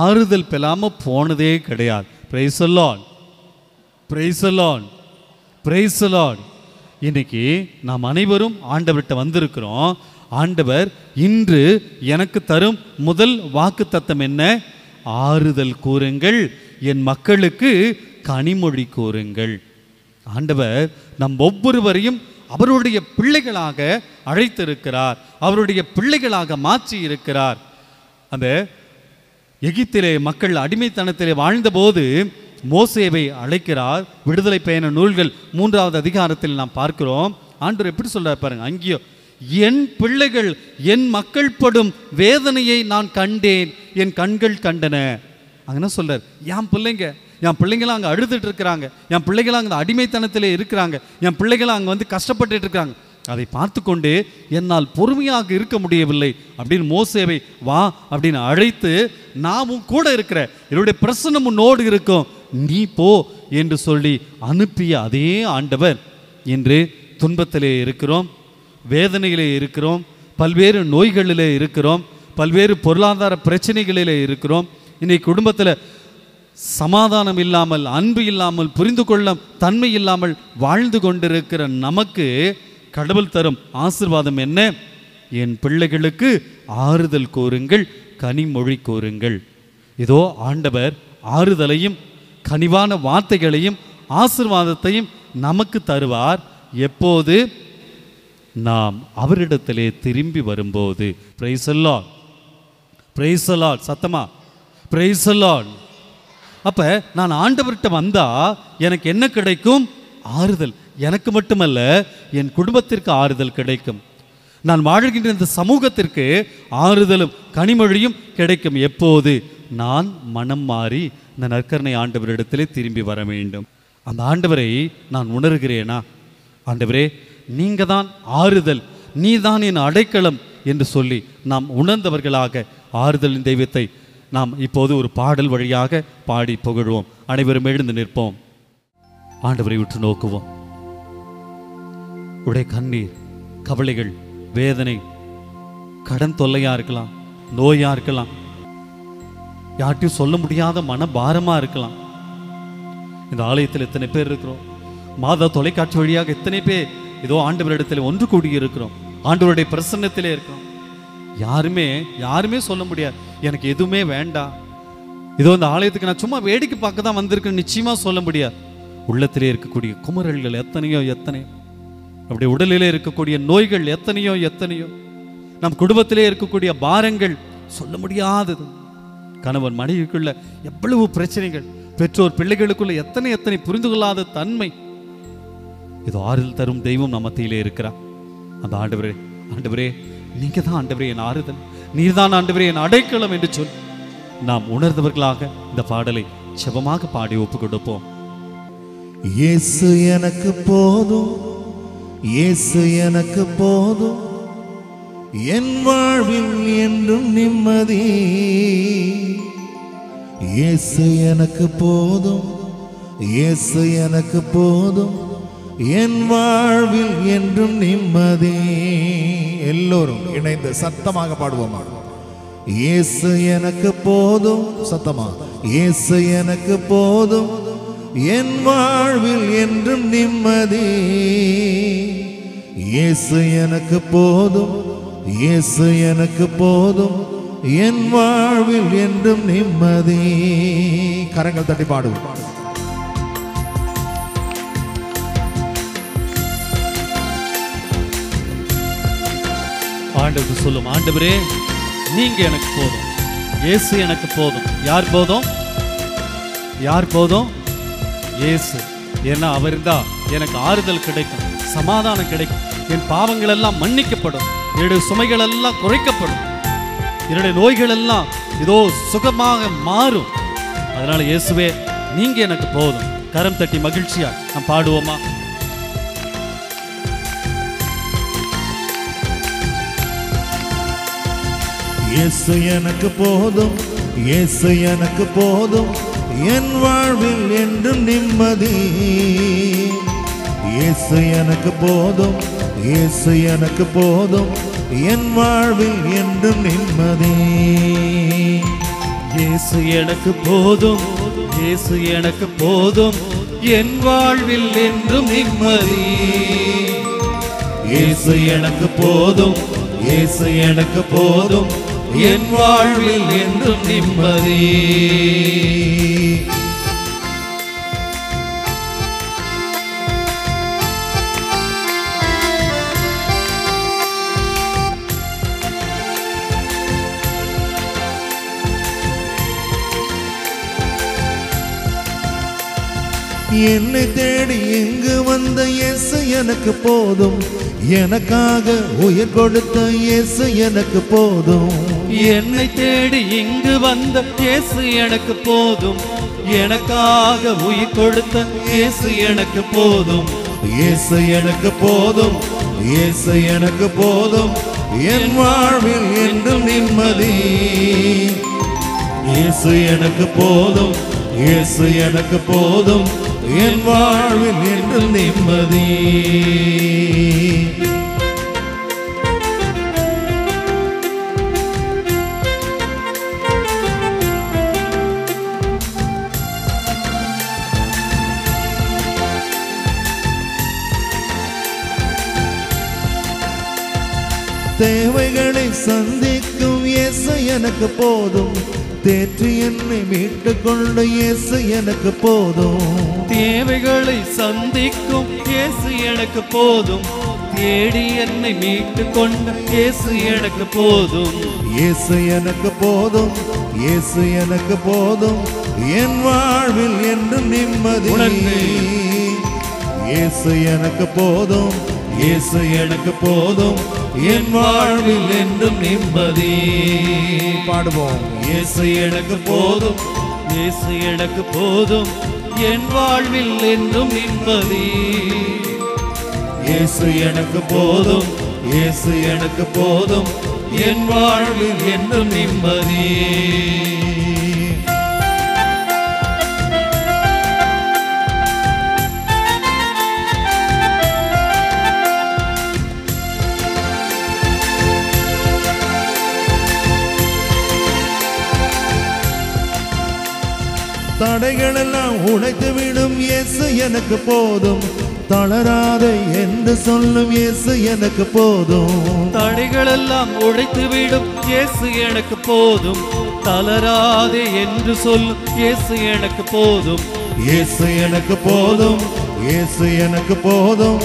ஆறுதல் பெறாம போனதே கிடையாது. Price the lord, praise the lord, praise the Lord. இன்னைக்கு நாம் அனைவரும் ஆண்டவர்கிட்ட வந்திருக்கிறோம். ஆண்டவர் இன்று எனக்கு தரும் முதல் வாக்கு தத்தம் என்ன? ஆறுதல் கூறுங்கள், என் மக்களுக்கு கனிமொழி கூறுங்கள். ஆண்டவர் நம் ஒவ்வொருவரையும் அவருடைய பிள்ளைகளாக அழைத்திருக்கிறார், அவருடைய பிள்ளைகளாக மாற்றி இருக்கிறார். அந்த எகிப்திலே மக்கள் அடிமைத்தனத்திலே வாழ்ந்தபோது மோசேவை அழைக்கிறார். விடுதலை பயண நூல்கள் 3வது அதிகாரத்தில் நாம் பார்க்கிறோம். ஆண்டவர் எப்படி சொல்றார் பாருங்க, அங்கேயோ என் பிள்ளைகள் என் மக்கள் படும் வேதனையை நான் கண்டேன், என் கண்கள் கண்டன. அங்க என்ன சொல்றார்? என் பிள்ளைங்களாம் அங்கே அழுதுட்டு இருக்கிறாங்க, என் பிள்ளைகளாம் அங்கே அடிமைத்தனத்திலே இருக்கிறாங்க, என் பிள்ளைகளாம் அங்கே வந்து கஷ்டப்பட்டு இருக்கிறாங்க. அதை பார்த்து கொண்டு என்னால் பொறுமையாக இருக்க முடியவில்லை அப்படின்னு மோசேவை வா அப்படின்னு அழைத்து, நாமும் கூட இருக்கிற என்னுடைய பிரசன்னம் உன்னோடு இருக்கும், நீ போ என்று சொல்லி அனுப்பிய அதே ஆண்டவர் இன்று துன்பத்திலே இருக்கிறோம், வேதனையிலே இருக்கிறோம், பல்வேறு நோய்களிலே இருக்கிறோம், பல்வேறு பொருளாதார பிரச்சனைகளிலே இருக்கிறோம். இன்னைக்கு குடும்பத்தில் சமாதானம் இல்லாமல், அன்பு இல்லாமல், புரிந்து கொள்ளும் தன்மை இல்லாமல் வாழ்ந்து கொண்டிருக்கிற நமக்கு கடவுள் தரும் ஆசீர்வாதம் என்ன? என் பிள்ளைகளுக்கு ஆறுதல் கூறுங்கள், கனிமொழி கூறுங்கள். இதோ ஆண்டவர் ஆறுதலையும் கனிவான வார்த்தைகளையும் ஆசீர்வாதத்தையும் நமக்கு தருவார். எப்போது? நாம் அவரிடத்திலே திரும்பி வரும்போது. Price the lord, praise the Lord. சத்தமா பிரைஸ் தி லார்ட். அப்ப நான் ஆண்டவர்கிட்ட வந்தா எனக்கு என்ன கிடைக்கும்? ஆறுதல். எனக்கு மட்டுமல்ல, என் குடும்பத்திற்கு ஆறுதல் கிடைக்கும். நான் வாழ்கின்ற இந்த சமூகத்திற்கு ஆறுதலும் கனிமொழியும் கிடைக்கும். எப்போது? நான் மனம் மாறி இந்த நற்கருணை ஆண்டவரிடத்திலே திரும்பி வர வேண்டும். அந்த ஆண்டவரை நான் உணர்கிறேனா? ஆண்டவரே, நீங்க தான் ஆறுதல், நீ தான் என் அடைக்கலம் என்று சொல்லி நாம் உணர்ந்தவர்களாக ஆறுதலின் தெய்வத்தை நாம் இப்போது ஒரு பாடல் வழியாக பாடி புகழ்வோம். அனைவரும் எழுந்து நிற்போம், ஆண்டவரை உற்று நோக்குவோம். உடைய கண்ணீர், கவலைகள், வேதனை, கடன் தொல்லையா இருக்கலாம், நோயா இருக்கலாம், யார்ட்டையும் சொல்ல முடியாத மனபாரமா இருக்கலாம். இந்த ஆலயத்தில் எத்தனை பேர் இருக்கிறோம், மாதா தொலைக்காட்சி வழியாக எத்தனை பேர் ஏதோ ஆண்டவரிடத்தில் ஒன்று கூடி இருக்கிறோம், ஆண்டவருடைய பிரசன்னத்திலே இருக்கிறோம். யாருமே சொல்ல முடியாது எனக்கு எதுவுமே வேண்டாம், ஏதோ இந்த ஆலயத்துக்கு நான் சும்மா வேடிக்கை பார்க்க தான் வந்திருக்கேன் நிச்சயமா சொல்ல முடியாது. உள்ளத்திலே இருக்கக்கூடிய குமரல்கள் எத்தனையோ, நம்முடைய உடலிலே இருக்கக்கூடிய நோய்கள் எத்தனையோ, நம் குடும்பத்திலே இருக்கக்கூடிய பாரங்கள் சொல்ல முடியாதது, கணவன் மனைவிக்குள்ள எவ்வளவு பிரச்சனைகள், பெற்றோர் பிள்ளைகளுக்குள்ள எத்தனை புரிந்து கொள்ளாத தன்மை. இது ஆறுதல் தரும் தெய்வம் நம்ம மத்தியிலே இருக்கிறார். அந்த ஆண்டவரே நீங்க தான் ஆண்டவரே என் ஆறுதல், நீர்தான் ஆண்டவரே என் அடைக்கலம் என்று சொல் நாம் உணர்ந்தவர்களாக இந்த பாடலை செபமாக பாடி ஒப்பு கொடுப்போம். இயேசு எனக்கு போதும், இயேசு எனக்கு போதும், என் வாழ்வில் என்றும் நிம்மதி. இயேசு எனக்கு போதும், இயேசு எனக்கு போதும், என் வாழ்வில் என்றும் நிம்மதி. எல்லோரும் இணைந்து சத்தமாக பாடுவோமா? இயேசு எனக்கு போதும், சத்தமா, இயேசு எனக்கு போதும், என் வாழ்வில் என்றும் நிம்மதி. இயேசு எனக்கு போதும், இயேசு எனக்கு போதும், என் வாழ்வில் என்றும் நிம்மதி. கரங்கள் தட்டி பாடுவோம். ஆண்டவருக்கு சொல்லும், ஆண்டவரே நீங்க எனக்கு போதும், இயேசு எனக்கு போதும். யார் போதும்? இயேசு. ஏன்னா அவர் இருந்தா எனக்கு ஆறுதல் கிடைக்கும், சமாதானம் கிடைக்கும், என் பாவங்கள் எல்லாம் மன்னிக்கப்படும், என்னுடைய சுமைகள் எல்லாம் குறைக்கப்படும், என்னுடைய நோய்கள் எல்லாம் இதோ சுகமாக மாறும். அதனால இயேசுவே நீங்க எனக்கு போதும். கரம் தட்டி மகிழ்ச்சியா நாம் பாடுவோமா? இயேசு எனக்கு போதும், இயேசு எனக்கு போதும், என் வாழ்வில் என்றும் நிம்மதி. இயேசு எனக்கு போதும், இயேசு எனக்கு போதும், என் வாழ்வில் என்றும் நிம்மதி. இயேசு எனக்கு போதும், இயேசு எனக்கு போதும், என் வாழ்வில் என்றும் நிம்மதி. இயேசு எனக்கு போதும், இயேசு எனக்கு போதும், என் வாழ்வில் என்றும் நிம்மதி. என்னை தேடி எங்கு வந்த இயேசு எனக்கு போதும், எனக்காக உயிர் கொடுத்த இயேசு எனக்கு போதும். என்னை தேடி இங்கு வந்த இயேசு எனக்கு போதும், எனக்காக உயிர் கொடுத்த இயேசு எனக்கு போதும். இயேசு எனக்கு போதும், இயேசு எனக்கு போதும், என் வாழ்வில் என்றும் நிம்மதி. இயேசு எனக்கு போதும், இயேசு எனக்கு போதும், என் வாழ்வில் என்றும் நிம்மதி. தேவைகளை சந்திக்கும் இயேசு எனக்கு போதும், தேற்றி என்னை மீட்டுக் கொண்ட இயேசு எனக்கு போதும். தேவைகளை சந்திக்கும் இயேசு எனக்கு போதும், தேடி என்னை மீட்டுக் கொண்ட இயேசு எனக்கு போதும். இயேசு எனக்கு போதும், இயேசு எனக்கு போதும், என் வாழ்வில் என்றும் நிம்மதி. இயேசு எனக்கு போதும், இயேசு எனக்கு போதும், என் வாழ்வில் என்றும் நிம்மதி. பாடுவோம். இயேசு எனக்கு போதும், இயேசு எனக்கு போதும் என் வாழ்வில் என்றும் நிம்மதி. இயேசு எனக்கு போதும், இயேசு எனக்கு போதும், என் வாழ்வில் என்றும் நிம்மதி. தடைகள் எல்லாம் உடைத்து விடும் இயேசு எனக்கு போதும், தளராதே என்று சொல்லும் இயேசு எனக்கு போதும். தடைகள் எல்லாம் உடைத்து விடும் இயேசு எனக்கு போதும், தளராதே என்று சொல்லும் இயேசு எனக்கு போதும். இயேசு எனக்கு போதும், இயேசு எனக்கு போதும்,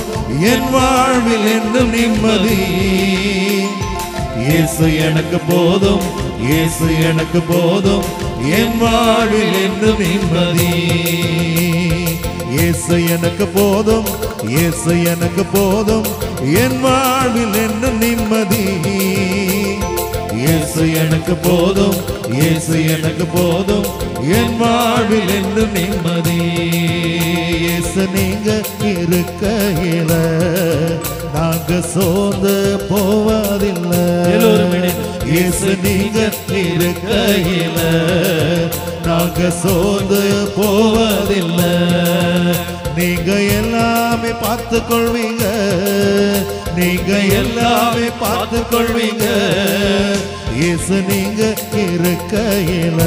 என் வாழ்வில் என்றும் நிம்மதி. இயேசு எனக்கு போதும், இயேசு எனக்கு போதும், என் வாழ்வில் என்றும் நிம்மதி. இயேசு எனக்கு போதும், இயேசு எனக்கு போதும், என் வாழ்வில் என்றும் நிம்மதி. இயேசு எனக்கு போதும், இயேசு எனக்கு போதும், என் வாழ்வில் என்றும் நிம்மதி. இயேசு நீங்க இருக்கையில நாங்க சோர்ந்து போவதில்லை. இயேசு நீங்க இருக்கையில நாங்க சோர்ந்து போவதில்லை. நீங்க எல்லாமே பார்த்து கொள்வீங்க, நீங்க எல்லாமே பார்த்து கொள்வீங்க. இயேசு நீங்க இருக்கையில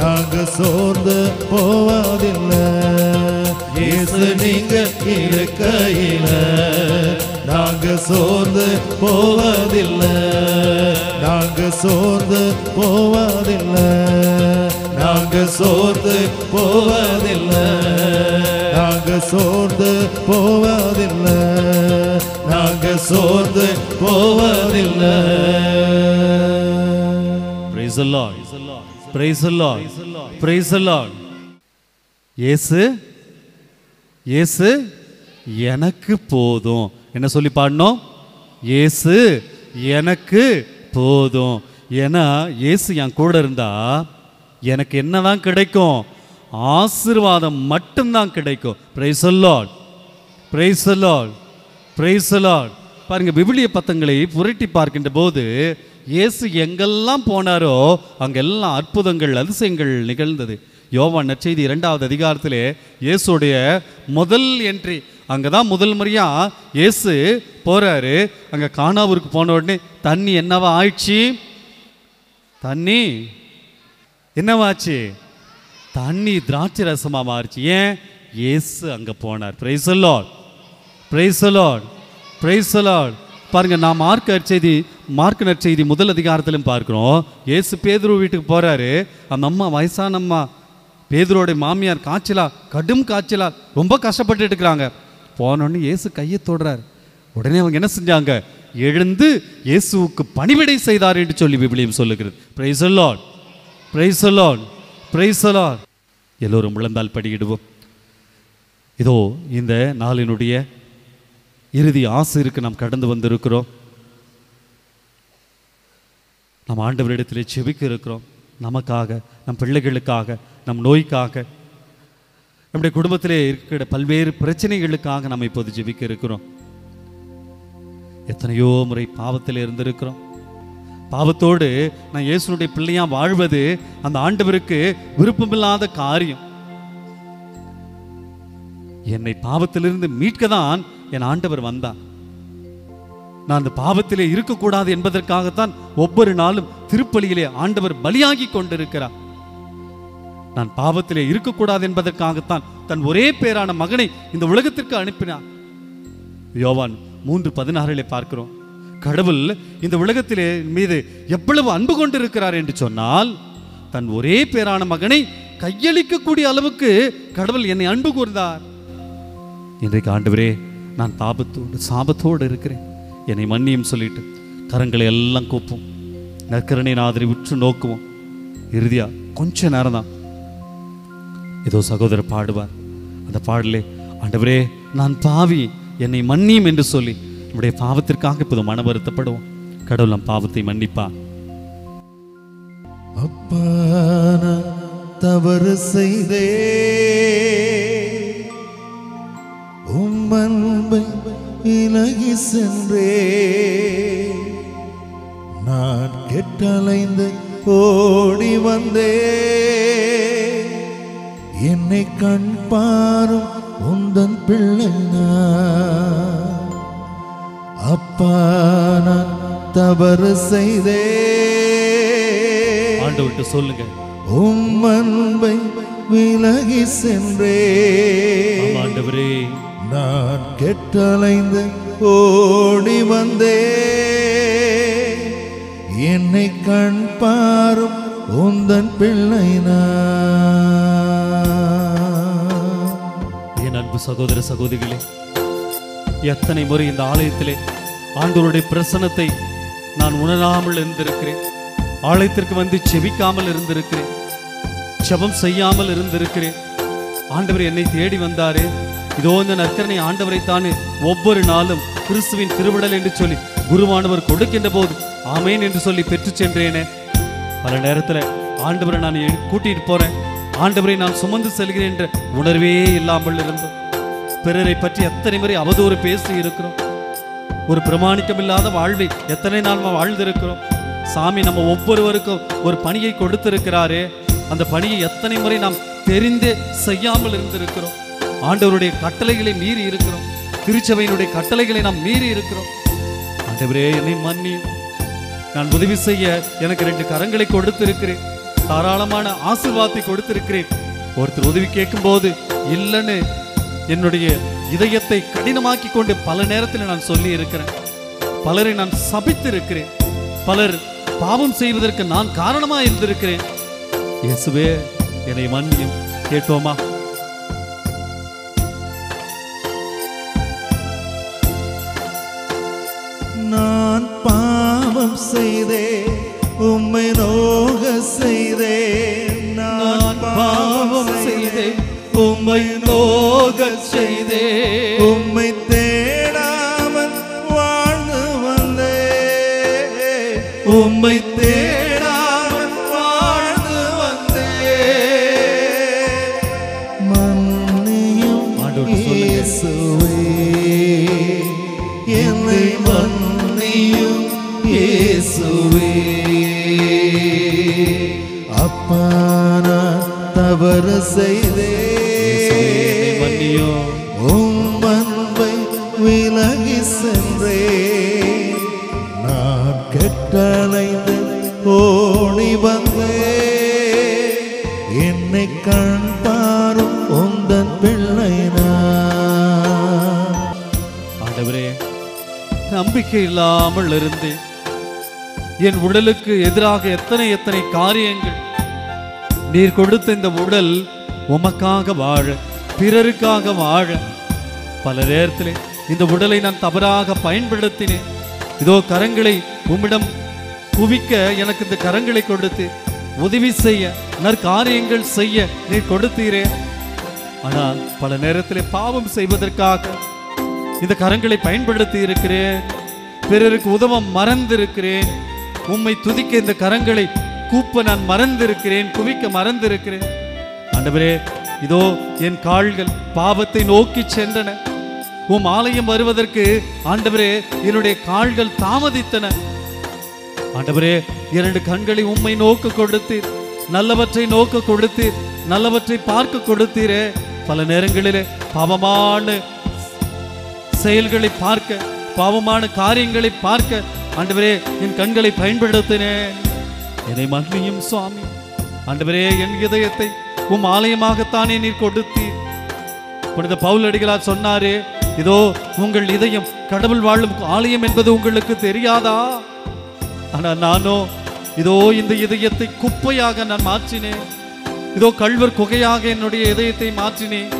நாங்க சோர்ந்து போவதில்லை. இயேசு நீங்க இருக்கையில நாங்க சோர்ந்து போவதில்லை, நாங்க சோர்ந்து போவதில்லை, நாங்க சோர்ந்து போவதில்லை, நாங்க சோர்ந்து போவதில்லை, நாங்க சோர்ந்து போவதில்லை. Praise the Lord. Praise the Lord. Praise the Lord. இயேசு இயேசு எனக்கு போதும். என்ன சொல்லி பாடணும்? இயேசு எனக்கு போதும். ஏன்னா இயேசு என் கூட இருந்தா எனக்கு என்னதான் கிடைக்கும்? ஆசீர்வாதம் மட்டும்தான் கிடைக்கும். Praise the Lord. Praise the Lord. Praise the Lord. பாருங்க, விவிலிய பத்தங்களை புரட்டி பார்க்கின்ற போது இயேசு எங்கெல்லாம் போனாரோ அங்கெல்லாம் அற்புதங்கள் அதிசயங்கள் நிகழ்ந்தது. யோவான் நற்செய்தி 2வது அதிகாரத்திலே இயேசுடைய முதல் என்ட்ரி, அங்கதான் முதல் முறையா இயேசு போறாரு. அங்க கானாவூருக்கு போன உடனே தண்ணி என்னவா ஆயிடுச்சு? தண்ணி என்னவாச்சு? தண்ணி திராட்சை ரசமா மாறிச்சு. ஏன்? இயேசு அங்க போனார். Praise the Lord. Praise the Lord. Praise the Lord. பாருங்க, நான் மார்க் நற்செய்தி முதல் அதிகாரத்திலும் பார்க்கிறோம். இயேசு பேதுரு வீட்டுக்கு போறாரு. அந்த அம்மா வயசான அம்மா, பேதுருவோட மாமியார் காய்ச்சலா, கடும் காய்ச்சலா, ரொம்ப கஷ்டப்பட்டு இருக்கிறாங்க. போனோடனே இயேசு கையை தொடுறாரு. உடனே அவங்க என்ன செஞ்சாங்க? எழுந்து இயேசுவுக்கு பணிவிடை செய்தார் என்று சொல்லி விவிலியம் சொல்லுகிறது. Praise the Lord. Praise the Lord. Praise the Lord. எல்லோரும் முழந்தால் படியிடுவோம். இதோ இந்த நாளினுடைய இறுதி ஆசிருக்கு நாம் கடந்து வந்திருக்கிறோம். நாம் ஆண்டவரிடத்திலே செபிக்க இருக்கிறோம். நமக்காக, நம் பிள்ளைகளுக்காக, நம் நோய்க்காக, நம்முடைய குடும்பத்திலே இருக்கிற பல்வேறு பிரச்சனைகளுக்காக நாம் இப்போது ஜெபிக்க இருக்கிறோம். எத்தனையோ முறை பாவத்தில் இருந்திருக்கிறோம். பாவத்தோடு நான் இயேசுனுடைய பிள்ளையா வாழ்வது அந்த ஆண்டவருக்கு விருப்பமில்லாத காரியம். என்னை பாவத்திலிருந்து மீட்க தான் என் ஆண்டவர் வந்தார். நான் அந்த பாவத்திலே இருக்கக்கூடாது என்பதற்காகத்தான் ஒவ்வொரு நாளும் திருப்பலியிலே ஆண்டவர் பலியாகி கொண்டிருக்கிறார். நான் பாவத்திலே இருக்கக்கூடாது என்பதற்காகத்தான் தன் ஒரே பேரான மகனை இந்த உலகத்திற்கு அனுப்பினார். யோவான் 3:16 பார்க்கிறோம். கடவுள் இந்த உலகத்திலே மீது எவ்வளவு அன்பு கொண்டிருக்கிறார் என்று சொன்னால், தன் ஒரே பேரான மகனை கையளிக்கக்கூடிய அளவுக்கு கடவுள் என்னை அன்பு கூர்ந்தார். இன்றைக்கு ஆண்டவரே, நான் சாபத்தோடு இருக்கிறேன், என்னை மன்னியும் சொல்லிட்டு கரங்களை எல்லாம் கூப்பும், நற்கருணை நாதரை உற்று நோக்குவோம். இறுதியா கொஞ்ச நேரம் தான் ஏதோ சகோதரர் பாடுவார். அந்த பாடலே, ஆண்டவரே நான் பாவி, என்னை மன்னியும் என்று சொல்லி நம்முடைய பாவத்திற்காக இப்போது மன வருத்தப்படுவோம். கடவுள் நம் பாவத்தை மன்னிப்பார். அப்பா தவறு செய்தே உம்மன்பை விலகி சென்றே நான் கெட்டலைந்து ஓடி வந்தே என்னை கண் பாரும் உந்தன் பிள்ளை நான் அப்பா நான் தவறு செய்தே ஆண்டவர்கிட்ட சொல்லுங்க உம்மன்பை விலகி சென்றே ஆண்டவரே நான் கெட்டலைந்து ஓடி வந்தே என்னை கண் பாரும் உந்தன் பிள்ளை என் அன்பு சகோதர சகோதரிகளே, எத்தனை முறை இந்த ஆலயத்திலே ஆண்டவருடைய பிரசன்னத்தை நான் உணராமல் இருந்திருக்கிறேன். ஆலயத்திற்கு வந்து செபிக்காமல் இருந்திருக்கிறேன், ஜெபம் செய்யாமல் இருந்திருக்கிறேன். ஆண்டவர் என்னை தேடி வந்தாரே. இதோ இந்த நற்கரணை ஆண்டவரைத்தானே ஒவ்வொரு நாளும் கிறிஸ்துவின் திருவிடல் என்று சொல்லி குருவானவர் கொடுக்கின்ற போது ஆமேன் என்று சொல்லி பெற்று சென்றேனே. பல நேரத்தில் ஆண்டவரை நான் கூட்டிட்டு போறேன், ஆண்டவரை நான் சுமந்து செல்கிறேன் என்ற உணர்வே இல்லாமல் இருந்தோம். பிறரை பற்றி எத்தனை முறை அவதூறு பேசி இருக்கிறோம். ஒரு பிரமாணிக்கம் இல்லாத வாழ்வை எத்தனை நாள் வாழ்ந்திருக்கிறோம். சாமி நம்ம ஒவ்வொருவருக்கும் ஒரு பணியை கொடுத்திருக்கிறாரே, அந்த பணியை எத்தனை முறை நாம் தெரிந்தே செய்யாமல் இருந்திருக்கிறோம். ஆண்டவருடைய கட்டளைகளை மீறி இருக்கிறோம், திருச்சபையினுடைய கட்டளைகளை நாம் மீறி இருக்கிறோம். ஆண்டவரே என்னை மன்னியும். நான் உதவி செய்ய எனக்கு 2 கரங்களை கொடுத்திருக்கிறேன், தாராளமான ஆசீர்வாதத்தை கொடுத்திருக்கிறேன். ஒருத்தர் உதவி கேட்கும் போது இல்லைன்னு என்னுடைய இதயத்தை கடினமாக்கி கொண்டு பல நேரத்தில் நான் சொல்லி இருக்கிறேன். பலரை நான் சபித்து இருக்கிறேன், பலர் பாவம் செய்வதற்கு நான் காரணமாக இருந்திருக்கிறேன். இயேசுவே என்னை மன்னியும். கேட்டோமா? நான் பாவம் செய்தே உம்மை நோக செய்தே நான் பாவம் செய்தே உம்மை நோக செய்தே உம்மை தேடாமல் வாழ்ந்து வந்தே உம்மை தேடாமல் வாழ்ந்து வந்தே மன்னியும் இயேசுவே என்னை மன்னியும் இயேசுவே அப்பா நான் தவறு செய்தே உம் அன்பை விலகி சென்றே நான் கெட்டலைந்து ஓடி வந்தே என்னை கண் பாரும் உந்தன் பிள்ளை நான். ஆண்டவரே, நம்பிக்கை இல்லாமல் இருந்தேன். என் உடலுக்கு எதிராக எத்தனை காரியங்கள். நீர் கொடுத்த இந்த உடல் உமக்காக வாழ, பிறருக்காக வாழ. பல நேரத்திலே இந்த உடலை நான் தவறாக பயன்படுத்தினேன். இதோ கரங்களை உம்மிடம் குவிக்க எனக்கு இந்த கரங்களை கொடுத்து உதவி செய்ய, நற்காரியங்கள் செய்ய நீர் கொடுத்தீரே. ஆனால் பல நேரத்திலே பாவம் செய்வதற்காக இந்த கரங்களை பயன்படுத்தி இருக்கிறேன். பிறருக்கு உதவ மறந்திருக்கிறேன். உம்மை துதிக்க இந்த கரங்களை கூப்ப நான் மறந்திருக்கிறேன், குவிக்க மறந்திருக்கிறேன். ஆண்டவரே, இதோ என் கால்கள் பாவத்தை நோக்கி சென்றன. உம் ஆலயம் வருவதற்கு ஆண்டவரே என்னுடைய கால்கள் தாமதித்தன. ஆண்டவரே, 2 கண்களை உம்மை நோக்க கொடுத்தீர், நல்லவற்றை நோக்க கொடுத்தீர், நல்லவற்றை பார்க்க கொடுத்தீரே. பல நேரங்களிலே பாவமான செயல்களை பார்க்க, பாவமான காரியங்களை பார்க்க ஆண்டவரே என் கண்களை பயன்படுத்தினேன். என்னை மன்னியும் சுவாமி. ஆண்டவரே, என் இதயத்தை உம் ஆலயமாகத்தானே நீர் கொடுத்தீர். புனித பவுல் அடிகளார் சொன்னாரே, இதோ உங்கள் இதயம் கடவுள் வாழும் ஆலயம் என்பது உங்களுக்கு தெரியாதா? ஆனால் நானோ இதோ இந்த இதயத்தை குப்பையாக நான் மாற்றினேன். இதோ கள்வர் குகையாக என்னுடைய இதயத்தை மாற்றினேன்.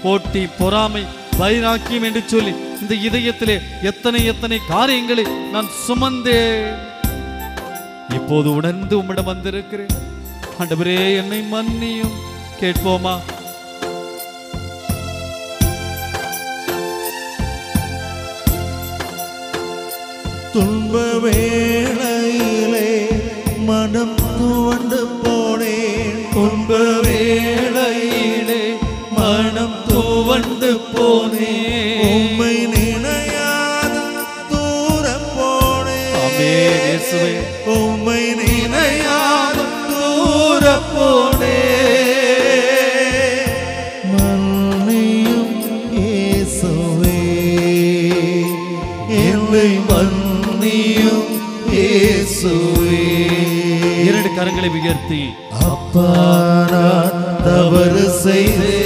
போட்டி, பொறாமை, வைராக்கியம் என்று சொல்லி இந்த இதயத்திலே எத்தனை காரியங்களை நான் சுமந்தேன். இப்போது உணர்ந்து உம்மிடம் வந்திருக்கிறேன். ஆண்டவரே, என்னை மன்னியும். கேட்போமா? துன்ப வேளையிலே மனம் துவண்டு போனேன், துன்ப வேளையிலே மனம் துவண்டு போனே. உம்மை நினையாத தூரம் போனே. ஆமென் இயேசுவே. உம்மை நினையாத தூரம் போனே. மன்னியும் இயேசுவே, என்னை மன்னியும் இயேசுவே. இரண்டு கரங்களை உயர்த்தி, அப்பா நான் தவறு செய்தே,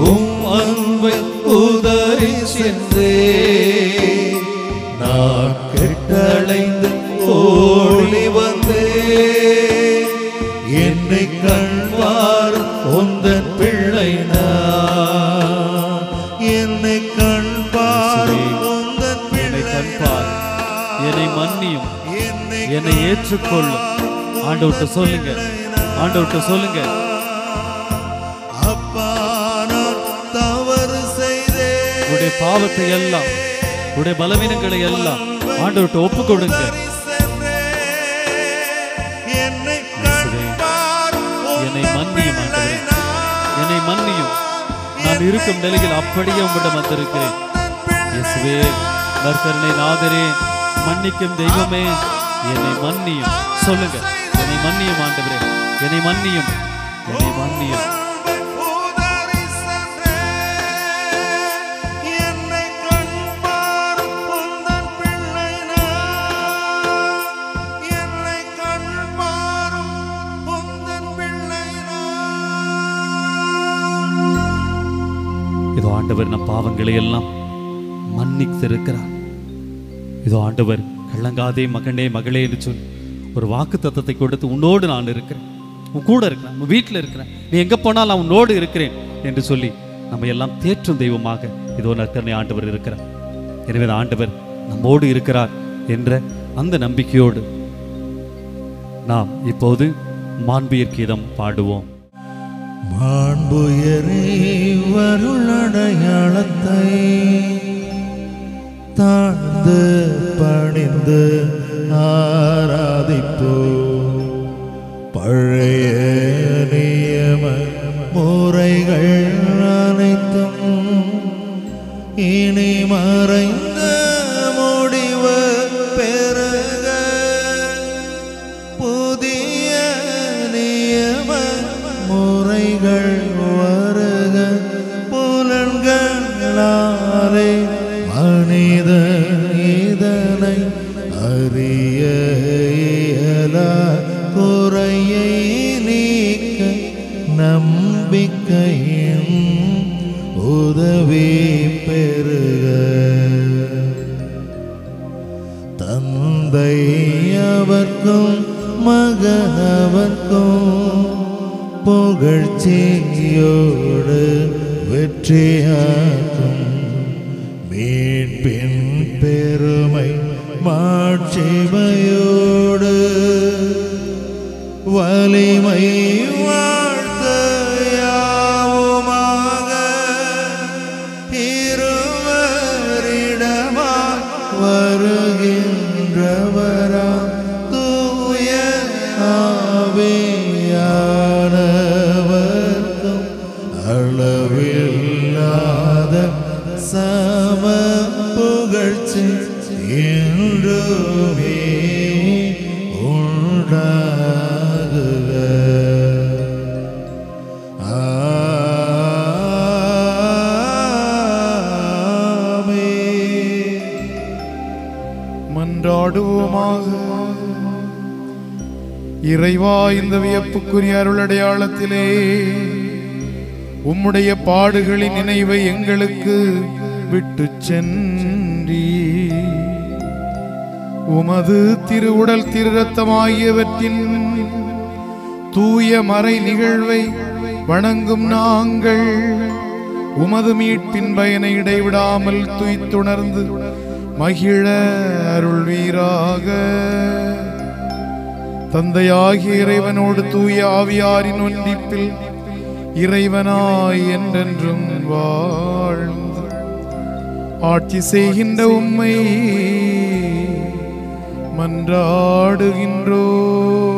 உம் அன்பை உதறி சென்றே, நான் கெட்டடைந்து ஓடி வந்தே, என்னை கண்பார் உந்தன் பிள்ளை நான், என்னை கண்பார் உந்தன் பிள்ளை கண்பார், என்னை மன்னியும், என்னை ஏற்றுக்கொள்ளும். ஆண்டவர்கிட்ட சொல்லுங்க, ஆண்டவர்கிட்ட சொல்லுங்க. அப்பா நான் தவறு செய்தே, உடைய பாவத்தை எல்லாம், உடைய பலவீனங்களை எல்லாம் ஆண்டவர்கிட்ட ஒப்பு கொடுங்க. என்னை மன்னியும் ஆண்டவரே, என்னை மன்னியும். நான் இருக்கும் நிலையில் அப்படியே உம்மிடம் வந்திருக்கிறேன். இயேசுவே, நற்கருணை நாதரே, மன்னிக்கும் தெய்வமே, என்னை மன்னியும். சொல்லுங்க, என்னை மன்னியும் ஆண்டவரே, என்னை மன்னியும், என்னை மன்னியும். இதோ ஆண்டவர் நம் பாவங்களை எல்லாம் மன்னித்திருக்கிறார். இதோ ஆண்டவர் கள்ளங்காதே மகனே மகளே என்று சொல்லி ஒரு வாக்கு தத்தத்தை கொடுத்து, உன்னோடு நான் இருக்கிறேன், உன் கூட இருக்கிறேன், உன் வீட்டில் இருக்கிறேன், நீ எங்கே போனால் நான் உன்னோடு இருக்கிறேன் என்று சொல்லி நம்ம எல்லாம் தேற்றும் தெய்வமாக இதோ நற்கருணை ஆண்டவர் இருக்கிறார். எனவே ஆண்டவர் நம்மோடு இருக்கிறார் என்ற அந்த நம்பிக்கையோடு நாம் இப்போது மாண்பியர் கீதம் பாடுவோம். மாண்புயரே வருளடையாளத்தை தாழ்ந்து பணிந்து ஆராதிப்போ, பழைய நியம முறைகள் அனைத்தும் இனி மறைந்த முடிவு பெறுக, புதிய நியம முறைகள் வருக, புலன்களாலே மனித இதனை அறிய இயலா, குறையை நீக்க நம்பிக்கையின் உதவி பெறுக. தந்தை அவர்க்கும் மகனவர்க்கும் புகழ்ச்சியோடு வெற்றியாக்கும், மீட்பின் பெருமை மாட்சிமையோடு வலிமை வாழ்த்தையாவுமாக இருவரிடமாய் வருகின்றவரா தூய ஆவியானவர்க்கும் அளவில்லாத சம புகழ்ச்சி என்றுமே உண்டாகுக. ஆமென். மன்றாடுவோமாக. இறைவா, இந்த வியப்புக்குரிய அருளடையாளத்திலே உம்முடைய பாடுகளின் நினைவை எங்களுக்கு விட்டு சென்றீ, உமது திருவுடல் திரு இரத்தமாகியவற்றின் தூய மறை நிகழ்வை வணங்கும் நாங்கள் உமது மீட்பின் பயனை இடைவிடாமல் துய்த்துணர்ந்து மகிழ அருள்வீராக. தந்தையாகிய இறைவனோடு தூய ஆவியாரின் ஒன்றிப்பில் இறைவனாய் என்றென்றும் வாழ்ந்து ஆட்சி செய்கின்ற உம்மை மன்றாடுகின்றோம்.